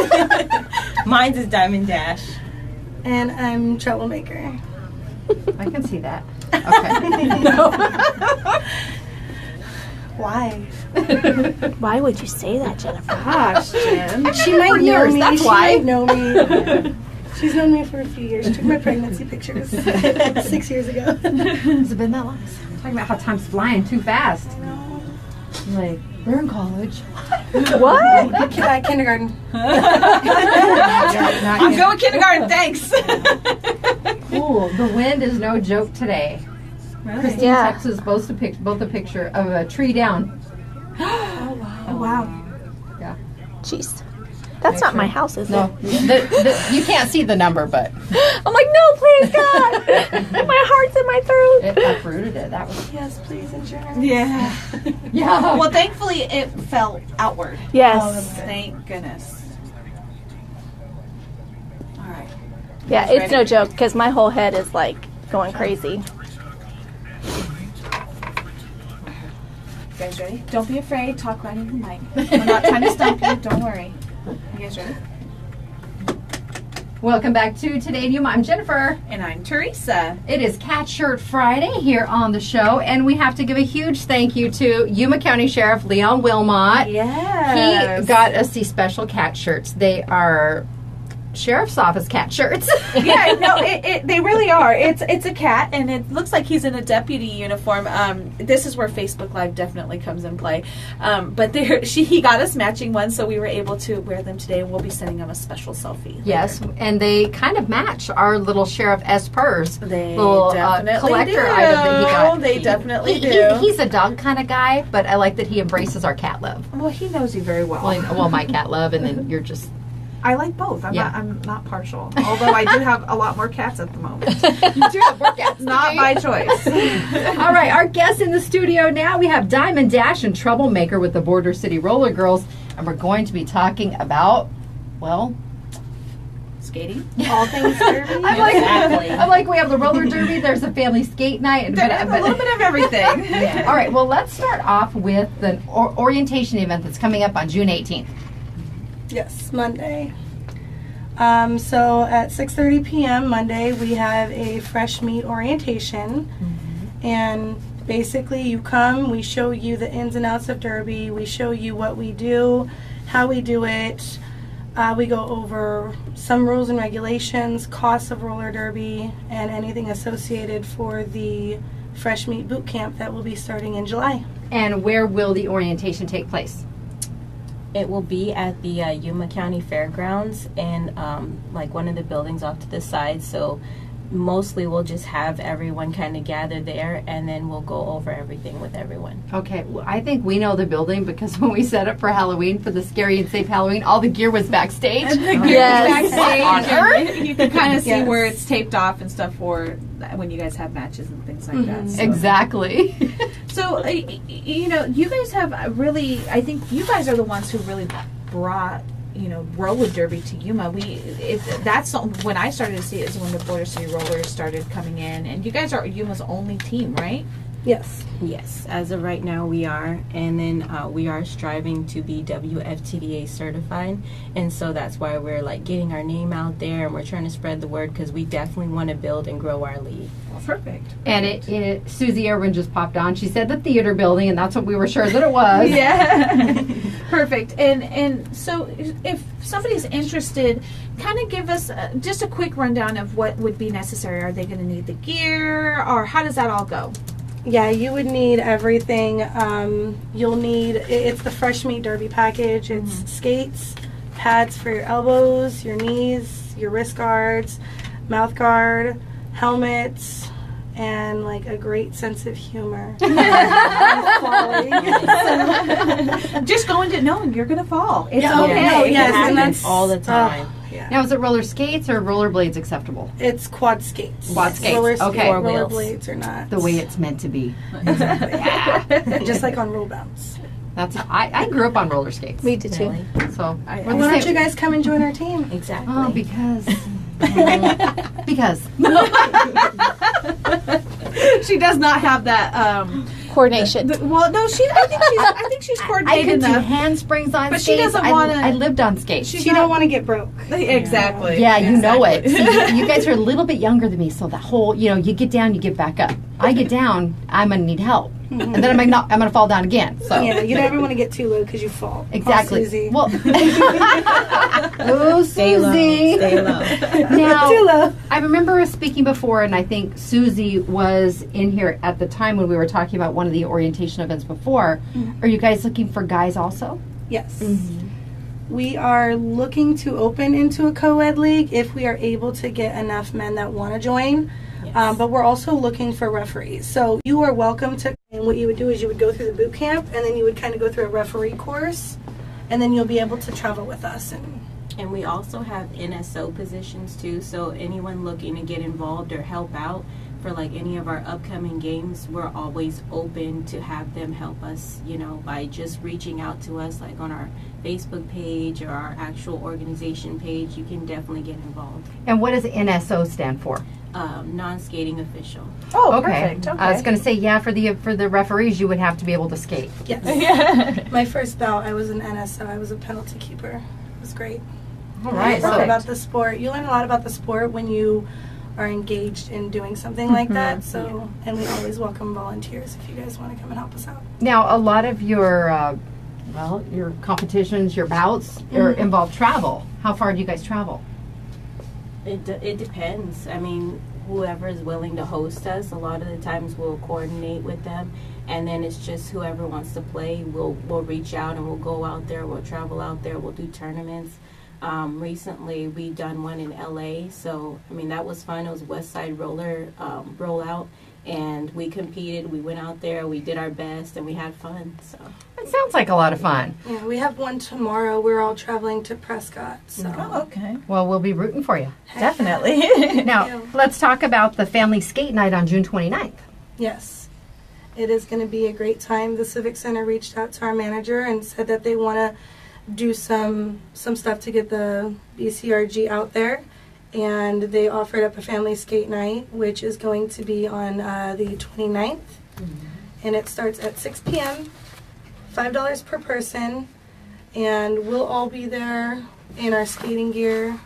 Mine's is Diamond Dash. And I'm Troublemaker. I can see that. Okay. Why? Why would you say that, Jennifer? Gosh, Jen. She might know years, me. that's she why. might know me. She's known me for a few years. She took my pregnancy pictures 6 years ago. Has it been that long? Talking about how time's flying too fast. Like they're in college. What? Kindergarten. I'm going kindergarten, thanks. Ooh, the wind is no joke today. Christine Yeah. texts us both a picture of a tree down. Oh, wow. Yeah. Jeez. That's not my house, is No, it? you can't see the number, but I'm like, no, please, God. My heart's in my throat. it uprooted it. That was Yes, please, insurance. Yeah. yeah. Well, thankfully, it fell outward. Yes. Thank goodness. All right. Yeah, it's no joke because my whole head is like going crazy. You guys ready? Don't be afraid. Talk right into the mic. We're not trying to stump you. Don't worry. You guys ready? Welcome back to Today in Yuma. I'm Jennifer. And I'm Teresa. It is Cat Shirt Friday here on the show, and we have to give a huge thank you to Yuma County Sheriff Leon Wilmot. Yes. He got us these special cat shirts. They are Sheriff's Office cat shirts. Yeah, no, they really are. It's a cat, and it looks like he's in a deputy uniform. This is where Facebook Live definitely comes in play. But he got us matching ones, so we were able to wear them today. We'll be sending him a special selfie. Yes, and they kind of match our little Sheriff S. Purrs. They little definitely collector do. item that he got. They definitely do. He's a dog kind of guy, but I like that he embraces our cat love. Well, he knows you very well. Well, my cat love, and then you're just... I like both. I'm not partial. Although I do have a lot more cats at the moment. You do have more cats. Not by choice. All right, our guests in the studio now, we have Diamond Dash and Troublemaker with the Bordercity Roller Girls, and we're going to be talking about, well... Skating? All things derby. I'm like, we have the roller derby, there's a family skate night. And A little bit of everything. Yeah. All right, well, let's start off with the orientation event that's coming up on June 18th. Yes, Monday. So at 6:30 p.m. Monday, we have a fresh meat orientation. And basically you come, we show you the ins and outs of derby, we show you what we do, how we do it. We go over some rules and regulations, costs of roller derby, and anything associated for the fresh meat boot camp that will be starting in July. And where will the orientation take place? It will be at the Yuma County Fairgrounds and like one of the buildings off to the side. So mostly we'll just have everyone kind of gather there, and then we'll go over everything with everyone. Okay, well, I think we know the building because when we set up for Halloween, for the Scary and Safe Halloween, all the gear was backstage. Backstage. You can kind of see where it's taped off and stuff for when you guys have matches and things like that. So. Exactly. So, you guys have really, I think you guys are the ones who really brought, roller derby to Yuma. That's when I started to see it is when the Bordercity Rollers started coming in, and you guys are Yuma's only team, right? Yes. Yes, as of right now we are, and then we are striving to be WFTDA certified, and so that's why we're like getting our name out there, and we're trying to spread the word because we definitely want to build and grow our league. Well, perfect. And Susie Irwin just popped on. She said the theater building, and that's what we were sure that it was. Yeah. Perfect. And so if somebody's interested, kind of give us just a quick rundown of what would be necessary. Are they going to need the gear, or how does that all go? Yeah, you would need everything. You'll need, it's the fresh meat derby package. It's skates, pads for your elbows, your knees, your wrist guards, mouth guard, helmets, and like a great sense of humor. Just go into knowing you're going to fall. It's Yeah, okay. no, yes, It and happens that's all the time. Yeah. Now, is it roller skates or roller blades acceptable? It's quad skates. Quad skates, Roller okay. Roller Wheels. blades are not. The way it's meant to be. Just like on roll bounce. That's I grew up on roller skates. We did too. Really? So Why don't you guys come and join our team? Exactly. Oh, because She does not have that. Coordination. Well, no, I think she's I coordinated could do enough. handsprings on But she skates. doesn't wanna- I lived on skates. She don't want to get broke. Exactly. Yeah, you know it. Exactly. See, you guys are a little bit younger than me, so the whole, you get down, you get back up. I get down, I'm gonna need help, and then I'm gonna fall down again. So Yeah, you never want to get too low because you fall. exactly. Oh, Susie. Well, oh, Stay low. Susie. Stay low. Now, Too low. I remember speaking before, and I think Susie was in here at the time when we were talking about one of the orientation events before. Are you guys looking for guys also? Yes. We are looking to open into a co-ed league if we are able to get enough men that want to join. Yes. But we're also looking for referees. So you are welcome to, and what you would do is you would go through the boot camp, and then you would kind of go through a referee course, and then you'll be able to travel with us. And we also have NSO positions too, so anyone looking to get involved or help out for like any of our upcoming games, we're always open to have them help us, by just reaching out to us like on our Facebook page or our actual organization page. You can definitely get involved. And what does NSO stand for? Non-skating official. Oh, Okay. perfect. Okay. I was going to say, for the referees, you would have to be able to skate. Yes. My first bout, I was an NSO. I was a penalty keeper. It was great. All right. Learn So about the sport. You learn a lot about the sport when you are engaged in doing something like that. So, and we always welcome volunteers if you guys want to come and help us out. now a lot of your your competitions, your bouts, involve travel. How far do you guys travel? It depends. I mean, whoever is willing to host us, a lot of the times we'll coordinate with them, and then it's just whoever wants to play. We'll reach out and we'll go out there. We'll travel out there. We'll do tournaments. Recently, we done one in LA, so I mean that was fun. It was West Side Roller Rollout, and we competed. We went out there. We did our best, and we had fun. So It sounds like a lot of fun. Yeah, we have one tomorrow. We're all traveling to Prescott. So Oh, okay. Well, we'll be rooting for you. Definitely. Now, let's talk about the family skate night on June 29th. yes, it is going to be a great time. The Civic Center reached out to our manager and said that they want to do some stuff to get the BCRG out there, and they offered up a family skate night, which is going to be on the 29th, and it starts at 6 p.m. $5 per person, and we'll all be there in our skating gear,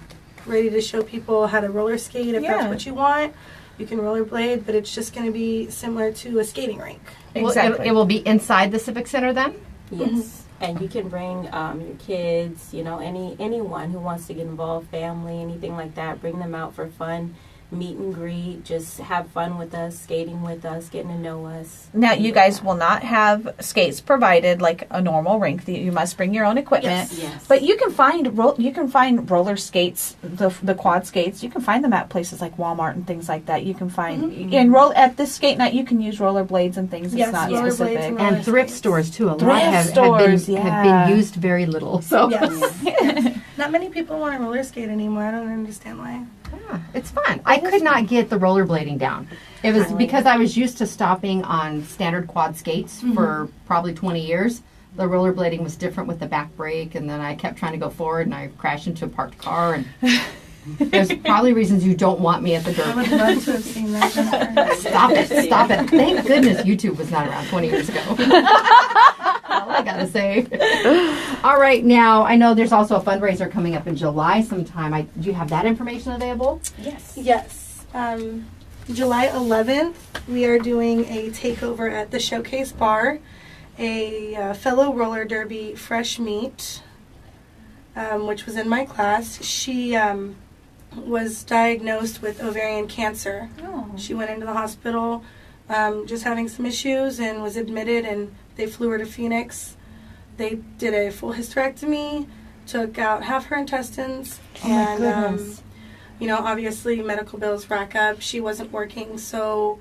ready to show people how to roller skate. If that's what you want, you can rollerblade, but it's just going to be similar to a skating rink. Exactly. It will be inside the Civic Center then? yes, and you can bring your kids. You know, anyone who wants to get involved, family, anything like that. Bring them out for fun. Meet and greet, just have fun with us, skating with us, getting to know us. Now, you guys will not have skates provided like a normal rink. You must bring your own equipment. Yes. But you can find roller skates, the quad skates. You can find them at places like Walmart and things like that. You can find at this skate night. You can use rollerblades and things. Yes, it's not rollerblades specific. and And thrift stores too. A lot Thrift have stores, been used very little. So Yes. Not many people want to roller skate anymore. I don't understand why. yeah, it's fun. I could not get the rollerblading down. It was because I was used to stopping on standard quad skates for probably 20 years. The rollerblading was different with the back brake, and then I kept trying to go forward, and I crashed into a parked car. And there's probably reasons you don't want me at the I dirt. would love to have seen that. Jennifer. Stop it. Stop it. Thank goodness YouTube was not around 20 years ago. All I gotta say. All right, now I know there's also a fundraiser coming up in July sometime. Do you have that information available? Yes. July 11th, we are doing a takeover at the Showcase Bar. A fellow roller derby fresh meat, which was in my class. She was diagnosed with ovarian cancer. Oh. She went into the hospital just having some issues and was admitted, and they flew her to Phoenix. They did a full hysterectomy, took out half her intestines, and obviously medical bills rack up. She wasn't working, so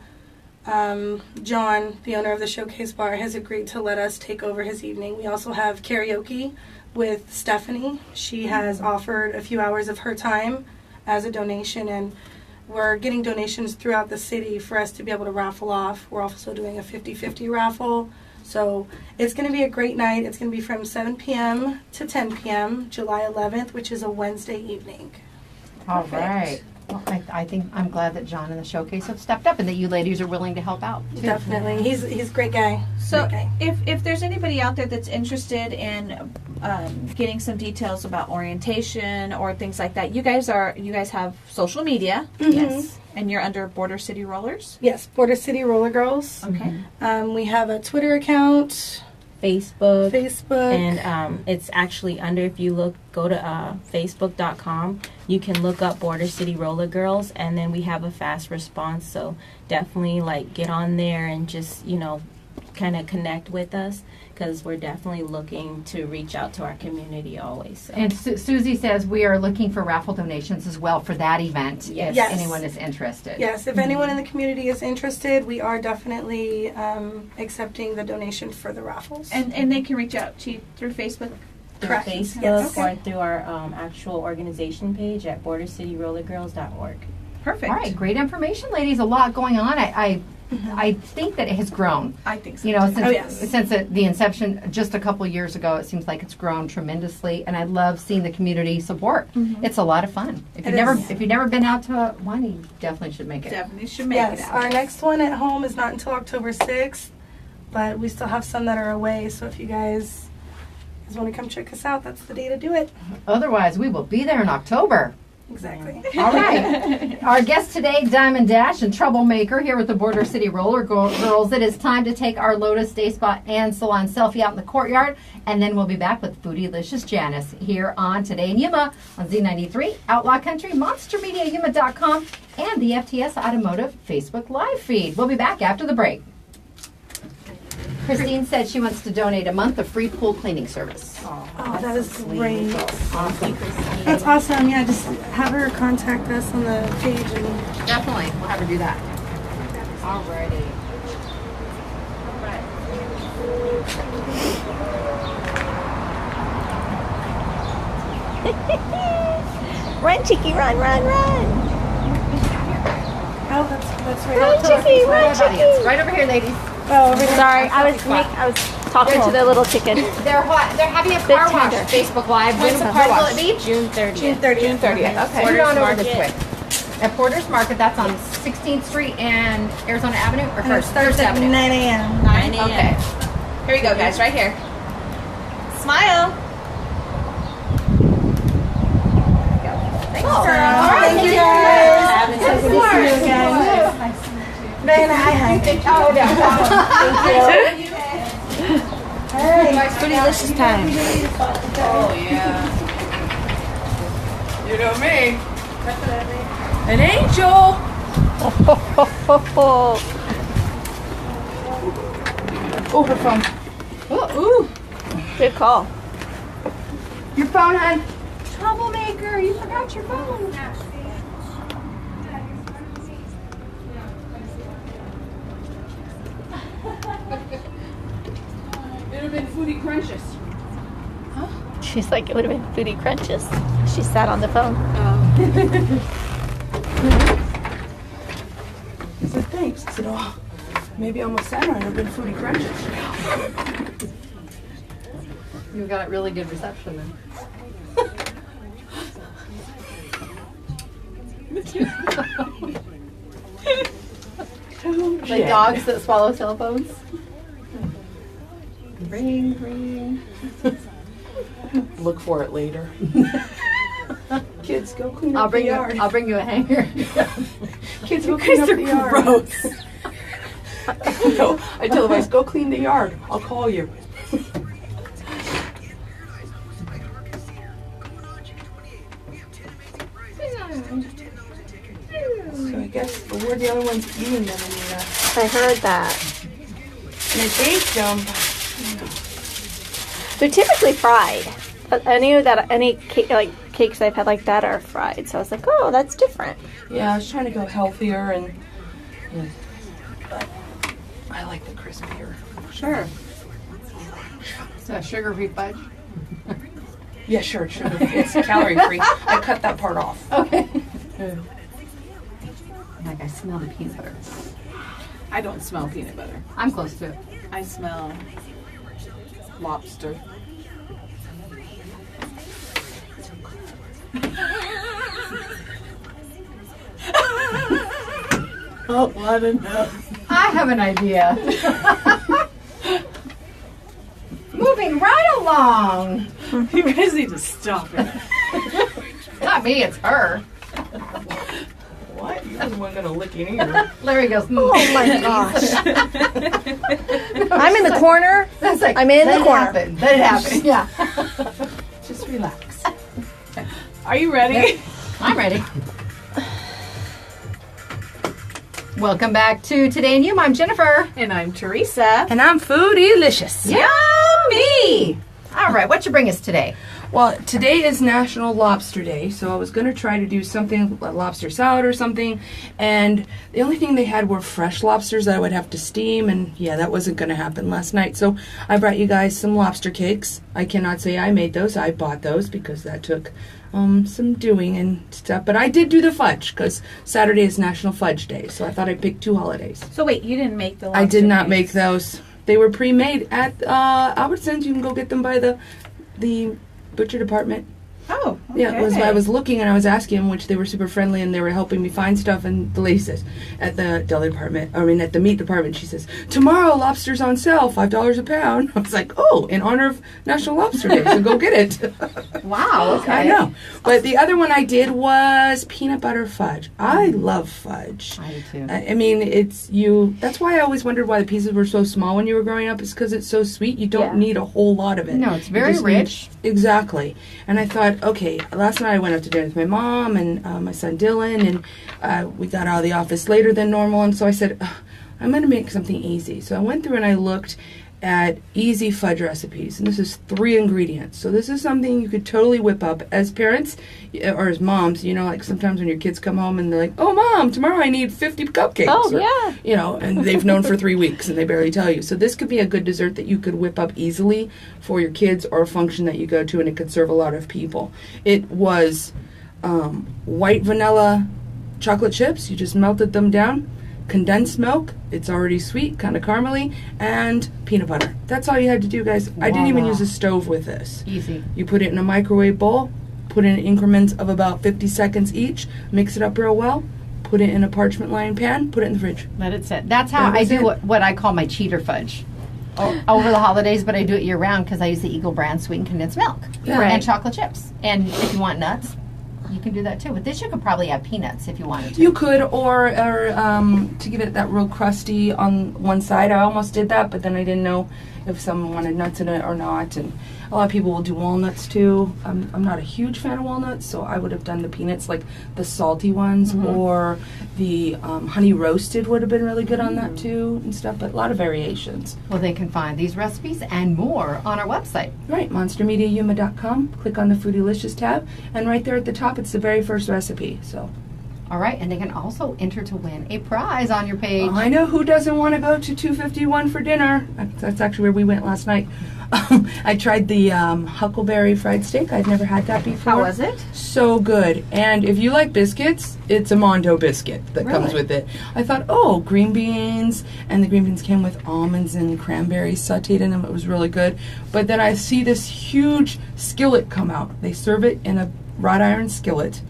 John, the owner of the Showcase Bar, has agreed to let us take over his evening. We also have karaoke with Stephanie. She has offered a few hours of her time as a donation, and we're getting donations throughout the city for us to be able to raffle off. We're also doing a 50-50 raffle. So it's going to be a great night. It's going to be from 7 p.m. to 10 p.m., July 11th, which is a Wednesday evening. All right. Well, I think I'm glad that John and the Showcase have stepped up and that you ladies are willing to help out, too. Definitely. He's a great guy. So, Great guy. if there's anybody out there that's interested in getting some details about orientation or things like that, you guys have social media, Yes. and you're under Bordercity Rollers. Yes, Bordercity Roller Girls. Okay. We have a Twitter account, Facebook. Facebook. And it's actually under, if you go to facebook.com, you can look up Border City Roller Girls, and then we have a fast response. So definitely get on there and just, kind of connect with us, because we're definitely looking to reach out to our community always. So. And Susie says we are looking for raffle donations as well for that event if Yes. anyone is interested. Yes, if anyone in the community is interested, we are definitely accepting the donation for the raffles. And they can reach out to you through Facebook. Through Correct. Facebook Yes. or through our actual organization page at bordercityrollergirls.org. Perfect. All right, great information, ladies. A lot going on. I think that it has grown. I think so. Since the inception just a couple years ago, it seems like it's grown tremendously, and I love seeing the community support. It's a lot of fun. If you've never been out to one, you definitely should make it. Definitely should make Yes, it out. our next one at home is not until October 6th, but we still have some that are away, so if you guys guys want to come check us out, that's the day to do it. Otherwise, we will be there in October. Exactly. All right. Our guest today, Diamond Dash and Troublemaker here with the Bordercity Roller Girls. It is time to take our Lotus Day Spa and Salon selfie out in the courtyard, and then we'll be back with Foodielicious Janice here on Today in Yuma on Z93, Outlaw Country, MonsterMediaYuma.com, and the FTS Automotive Facebook Live feed. We'll be back after the break. Christine said she wants to donate a month of free pool cleaning service. Oh, that is great. Awesome. That's awesome. Yeah, just have her contact us on the page. And Definitely. We'll have her do that. Alrighty. Run, Chicky, run, run, run. oh, that's right. Run, Chicky, run, Chicky. Right over here, ladies. Oh, over there. Sorry, I was talking to the little chicken. They're having a car wash tender. Facebook Live. When's the car wash? June 30th. June 30th. Okay. Put it on over this way. At Porter's Market, that's on 16th Street and Arizona Avenue, or And it First starts at Avenue. 9 a.m. 9 a.m. Okay. Here we go, guys. Right here. Smile. Thanks, girl. Thank you guys. Good to see you again. Diana, hi. Oh, yeah. Hey. Foodielicious time. Oh, yeah. You know me. An angel. Oh, her phone. Ooh. Good call. Your phone, hon. Troublemaker, you forgot your phone. It would have been Foodie Crunches. She's like, it would have been Foodie Crunches. She sat on the phone. I said, thanks. I said, oh, maybe I almost sat on it. It would have been Foodie Crunches. You got really good reception then. Like dogs that swallow cell phones. Ring, ring. Look for it later. Kids, go clean up the yard. I'll bring you a hanger. Kids, go clean up the yard. Gross. No, I tell the boys, go clean the yard. I'll call you. So I guess we're the only ones eating them, Anita. I heard that. And I baked them. They're typically fried. But I knew that any cakes I've had like that are fried. So I was like, oh, that's different. Yeah, I was trying to go healthier and but I like the crispier. Sure. So sugar-free fudge. Yeah, sure, it's sugar. It's calorie free. I cut that part off. Okay. Like I smell the peanut butter. I don't smell peanut butter. I'm close to it. I smell lobster. Oh, I don't know. I have an idea. Moving right along. You guys need to stop it. Not me, it's her. What? You're the one gonna lick your ear. Larry goes, Oh my gosh. I'm in the corner. That's like, I'm in let the it corner. happen. Let it happen. Yeah. Just relax. Are you ready? I'm ready. Welcome back to Today in Yuma. I'm Jennifer. And I'm Teresa. And I'm Foodielicious. Yummy! All right, what you bring us today? Well, today is National Lobster Day, so I was going to try to do something, a lobster salad or something, and the only thing they had were fresh lobsters that I would have to steam, and yeah, that wasn't going to happen last night, so I brought you guys some lobster cakes. I cannot say I made those, I bought those because that took some doing and stuff, but I did do the fudge because Saturday is National Fudge Day, so I thought I'd pick 2 holidays. So wait, you didn't make the lobster I did not cakes. make those. They were pre-made at Albertsons. You can go get them by the butcher department. Oh, Yeah, it was I was looking and I was asking them, which they were super friendly and they were helping me find stuff. And the lady says, at the deli department, at the meat department, she says, tomorrow lobster's on sale, $5 a pound. I was like, oh, in honor of National Lobster Day, so go get it. Wow. Okay. I know. But the other one I did was peanut butter fudge. I love fudge. I do too. I mean, that's why I always wondered why the pieces were so small when you were growing up. It's because it's so sweet. You don't need a whole lot of it. No, it's You very just rich. Exactly. And I thought, okay, last night I went out to dinner with my mom and my son Dylan, and we got out of the office later than normal, and so I said, I'm going to make something easy. So I went through and I looked at easy fudge recipes, and this is 3 ingredients. So this is something you could totally whip up as parents or as moms. Like sometimes when your kids come home and they're like, oh, Mom, tomorrow I need 50 cupcakes. Oh, yeah. And they've known for 3 weeks and they barely tell you. So this could be a good dessert that you could whip up easily for your kids or a function that you go to, and it could serve a lot of people. It was white vanilla chocolate chips. You just melted them down. Condensed milk, it's already sweet, kind of caramely, and peanut butter. That's all you had to do, guys. I didn't even use a stove with this. Easy. You put it in a microwave bowl, put it in increments of about 50 seconds each, mix it up real well, put it in a parchment lined pan, put it in the fridge. Let it sit. That's how I do what I call my cheater fudge. Over the holidays, but I do it year round because I use the Eagle brand sweetened condensed milk and chocolate chips. And if you want nuts, you can do that too. With this, you could probably add peanuts if you wanted to. You could, or to give it that real crusty on one side. I almost did that, but then I didn't know if someone wanted nuts in it or not. And a lot of people will do walnuts too. I'm not a huge fan of walnuts, so I would have done the peanuts, like the salty ones, or the honey roasted would have been really good on that too and stuff. But a lot of variations. Well, they can find these recipes and more on our website. Right, monstermediayuma.com. Click on the Foodielicious tab, and right there at the top, it's the very first recipe. So. All right, and they can also enter to win a prize on your page. I know who doesn't want to go to 251 for dinner. That's actually where we went last night. I tried the huckleberry fried steak. I'd never had that before. How was it? So good. And if you like biscuits, it's a Mondo biscuit that comes with it. I thought, green beans, and the green beans came with almonds and cranberries sauteed in them. It was really good. But then I see this huge skillet come out. They serve it in a wrought iron skillet.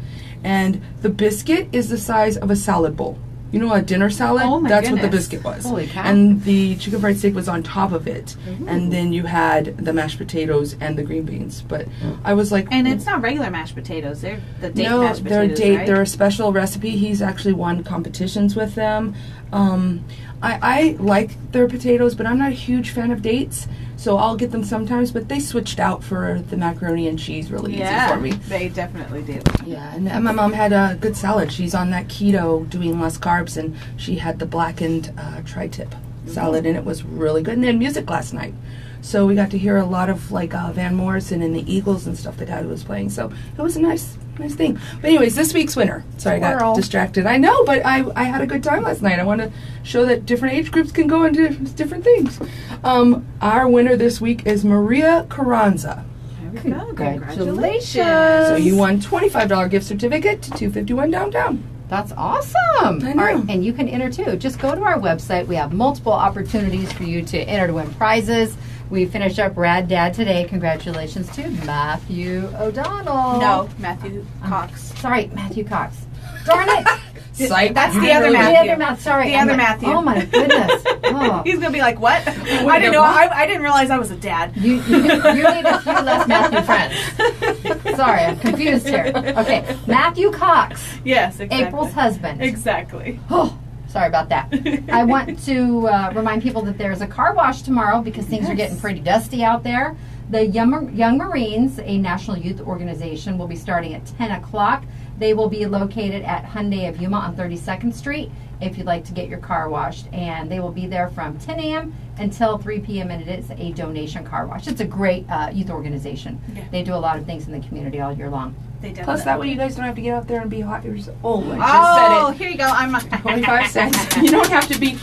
And the biscuit is the size of a salad bowl. You know, a dinner salad? Oh my That's what the goodness. biscuit was. Holy cow. And the chicken fried steak was on top of it. And then you had the mashed potatoes and the green beans. But I was like... And it's not regular mashed potatoes. They're the date mashed potatoes, right? They're a special recipe. He's actually won competitions with them. I like their potatoes, but I'm not a huge fan of dates. So I'll get them sometimes, but they switched out for the macaroni and cheese really easy for me. They definitely do. Yeah, and my mom had a good salad. She's on that keto, doing less carbs, and she had the blackened tri-tip salad, and it was really good. And they had music last night. So we got to hear a lot of Van Morrison and the Eagles and stuff that Dad was playing. So it was a nice thing. But anyways, this week's winner. Sorry, I got distracted. I know, but I had a good time last night. I want to show that different age groups can go into different things. Our winner this week is Maria Carranza. There we go. Congratulations. So you won $25 gift certificate to 251 downtown. That's awesome. I know. All right, and you can enter too. Just go to our website. We have multiple opportunities for you to enter to win prizes. We finished up Rad Dad today. Congratulations to Matthew O'Donnell. No, Matthew Cox. Sorry, Matthew Cox. Darn it. Psych. That's You the did other really Matthew. The other Matthew. Sorry. The other Matthew. Oh my goodness. Oh. He's gonna be like, what? I didn't know. I didn't realize I was a dad. You need a few less Matthew friends. Sorry, I'm confused here. Okay, Matthew Cox, Yes, exactly. April's husband. Exactly. Oh, sorry about that. I want to remind people that there's a car wash tomorrow because things are getting pretty dusty out there. The Young Marines, a national youth organization, will be starting at 10 o'clock. They will be located at Hyundai of Yuma on 32nd Street if you'd like to get your car washed. And they will be there from 10 a.m. until 3 p.m. and it is a donation car wash. It's a great youth organization. Yeah. They do a lot of things in the community all year long. Plus, that way you guys don't have to get out there and be hot yourself. Oh, I just said it. Here you go. I'm 25 cents. You don't have to be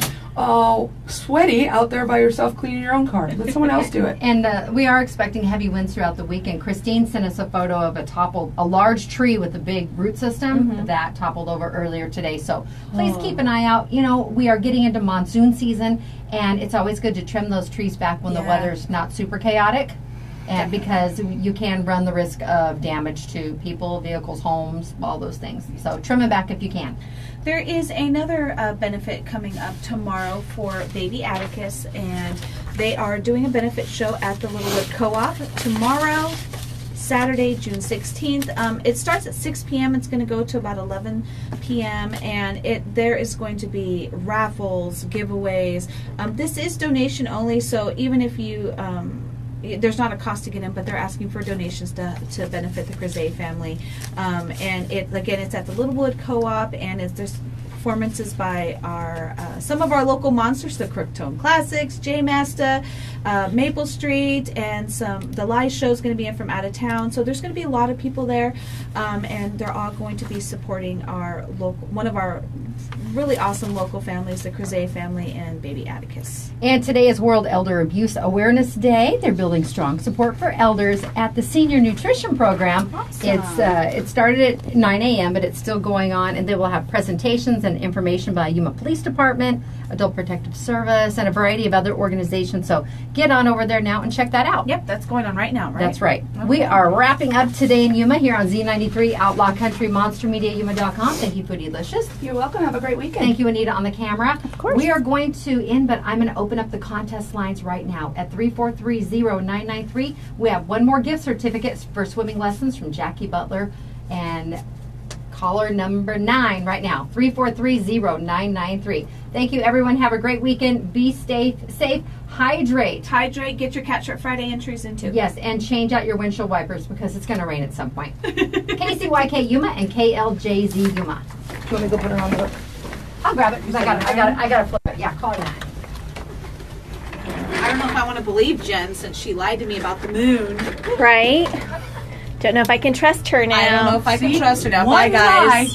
sweaty out there by yourself cleaning your own car. Let someone else do it. And we are expecting heavy winds throughout the weekend. Christine sent us a photo of a large tree with a big root system that toppled over earlier today. So please keep an eye out. You know, we are getting into monsoon season, and it's always good to trim those trees back when the weather's not super chaotic. And because you can run the risk of damage to people, vehicles, homes, all those things. So trim it back if you can. There is another benefit coming up tomorrow for Baby Atticus, and they are doing a benefit show at the Littlewood Co-op tomorrow, Saturday, June 16th. It starts at 6 p.m. It's going to go to about 11 p.m. and there is going to be raffles, giveaways. This is donation only, so even if you there's not a cost to get in, but they're asking for donations to benefit the Crozet family. And it's at the Littlewood Co-op, and there's performances by our some of our local monsters, the Crooktone Classics, J Masta, Maple Street, and the live show is going to be in from out of town. So there's going to be a lot of people there, and they're all going to be supporting one of our really awesome local families, the Crozet family and Baby Atticus. And today is World Elder Abuse Awareness Day. They're building strong support for elders at the Senior Nutrition Program. Awesome. It started at 9 a.m., but it's still going on, and they will have presentations and information by Yuma Police Department, Adult Protective Service, and a variety of other organizations. So get on over there now and check that out. Yep, that's going on right now, right? That's right. Okay. We are wrapping up today in Yuma here on Z93 Outlaw Country, MonsterMediaYuma.com. Thank you, Foodielicious. You're welcome. Have a great weekend. Thank you, Anita, on the camera. Of course. We are going to end, but I'm going to open up the contest lines right now at 3430993. We have one more gift certificate for swimming lessons from Jackie Butler, and caller number 9 right now, 3430993. Thank you, everyone. Have a great weekend. Be safe, hydrate. Get your Catch Friday entries in too. Yes, and change out your windshield wipers because it's going to rain at some point. KCYK Yuma and KLJZ Yuma. Do you want me to go put it on the hook? I'll grab it because I got to flip it. Yeah, call it 9. I don't know if I want to believe Jen since she lied to me about the moon. Right? Don't know if I can trust her now. I don't know if I can trust her now. One Bye, guys. lie.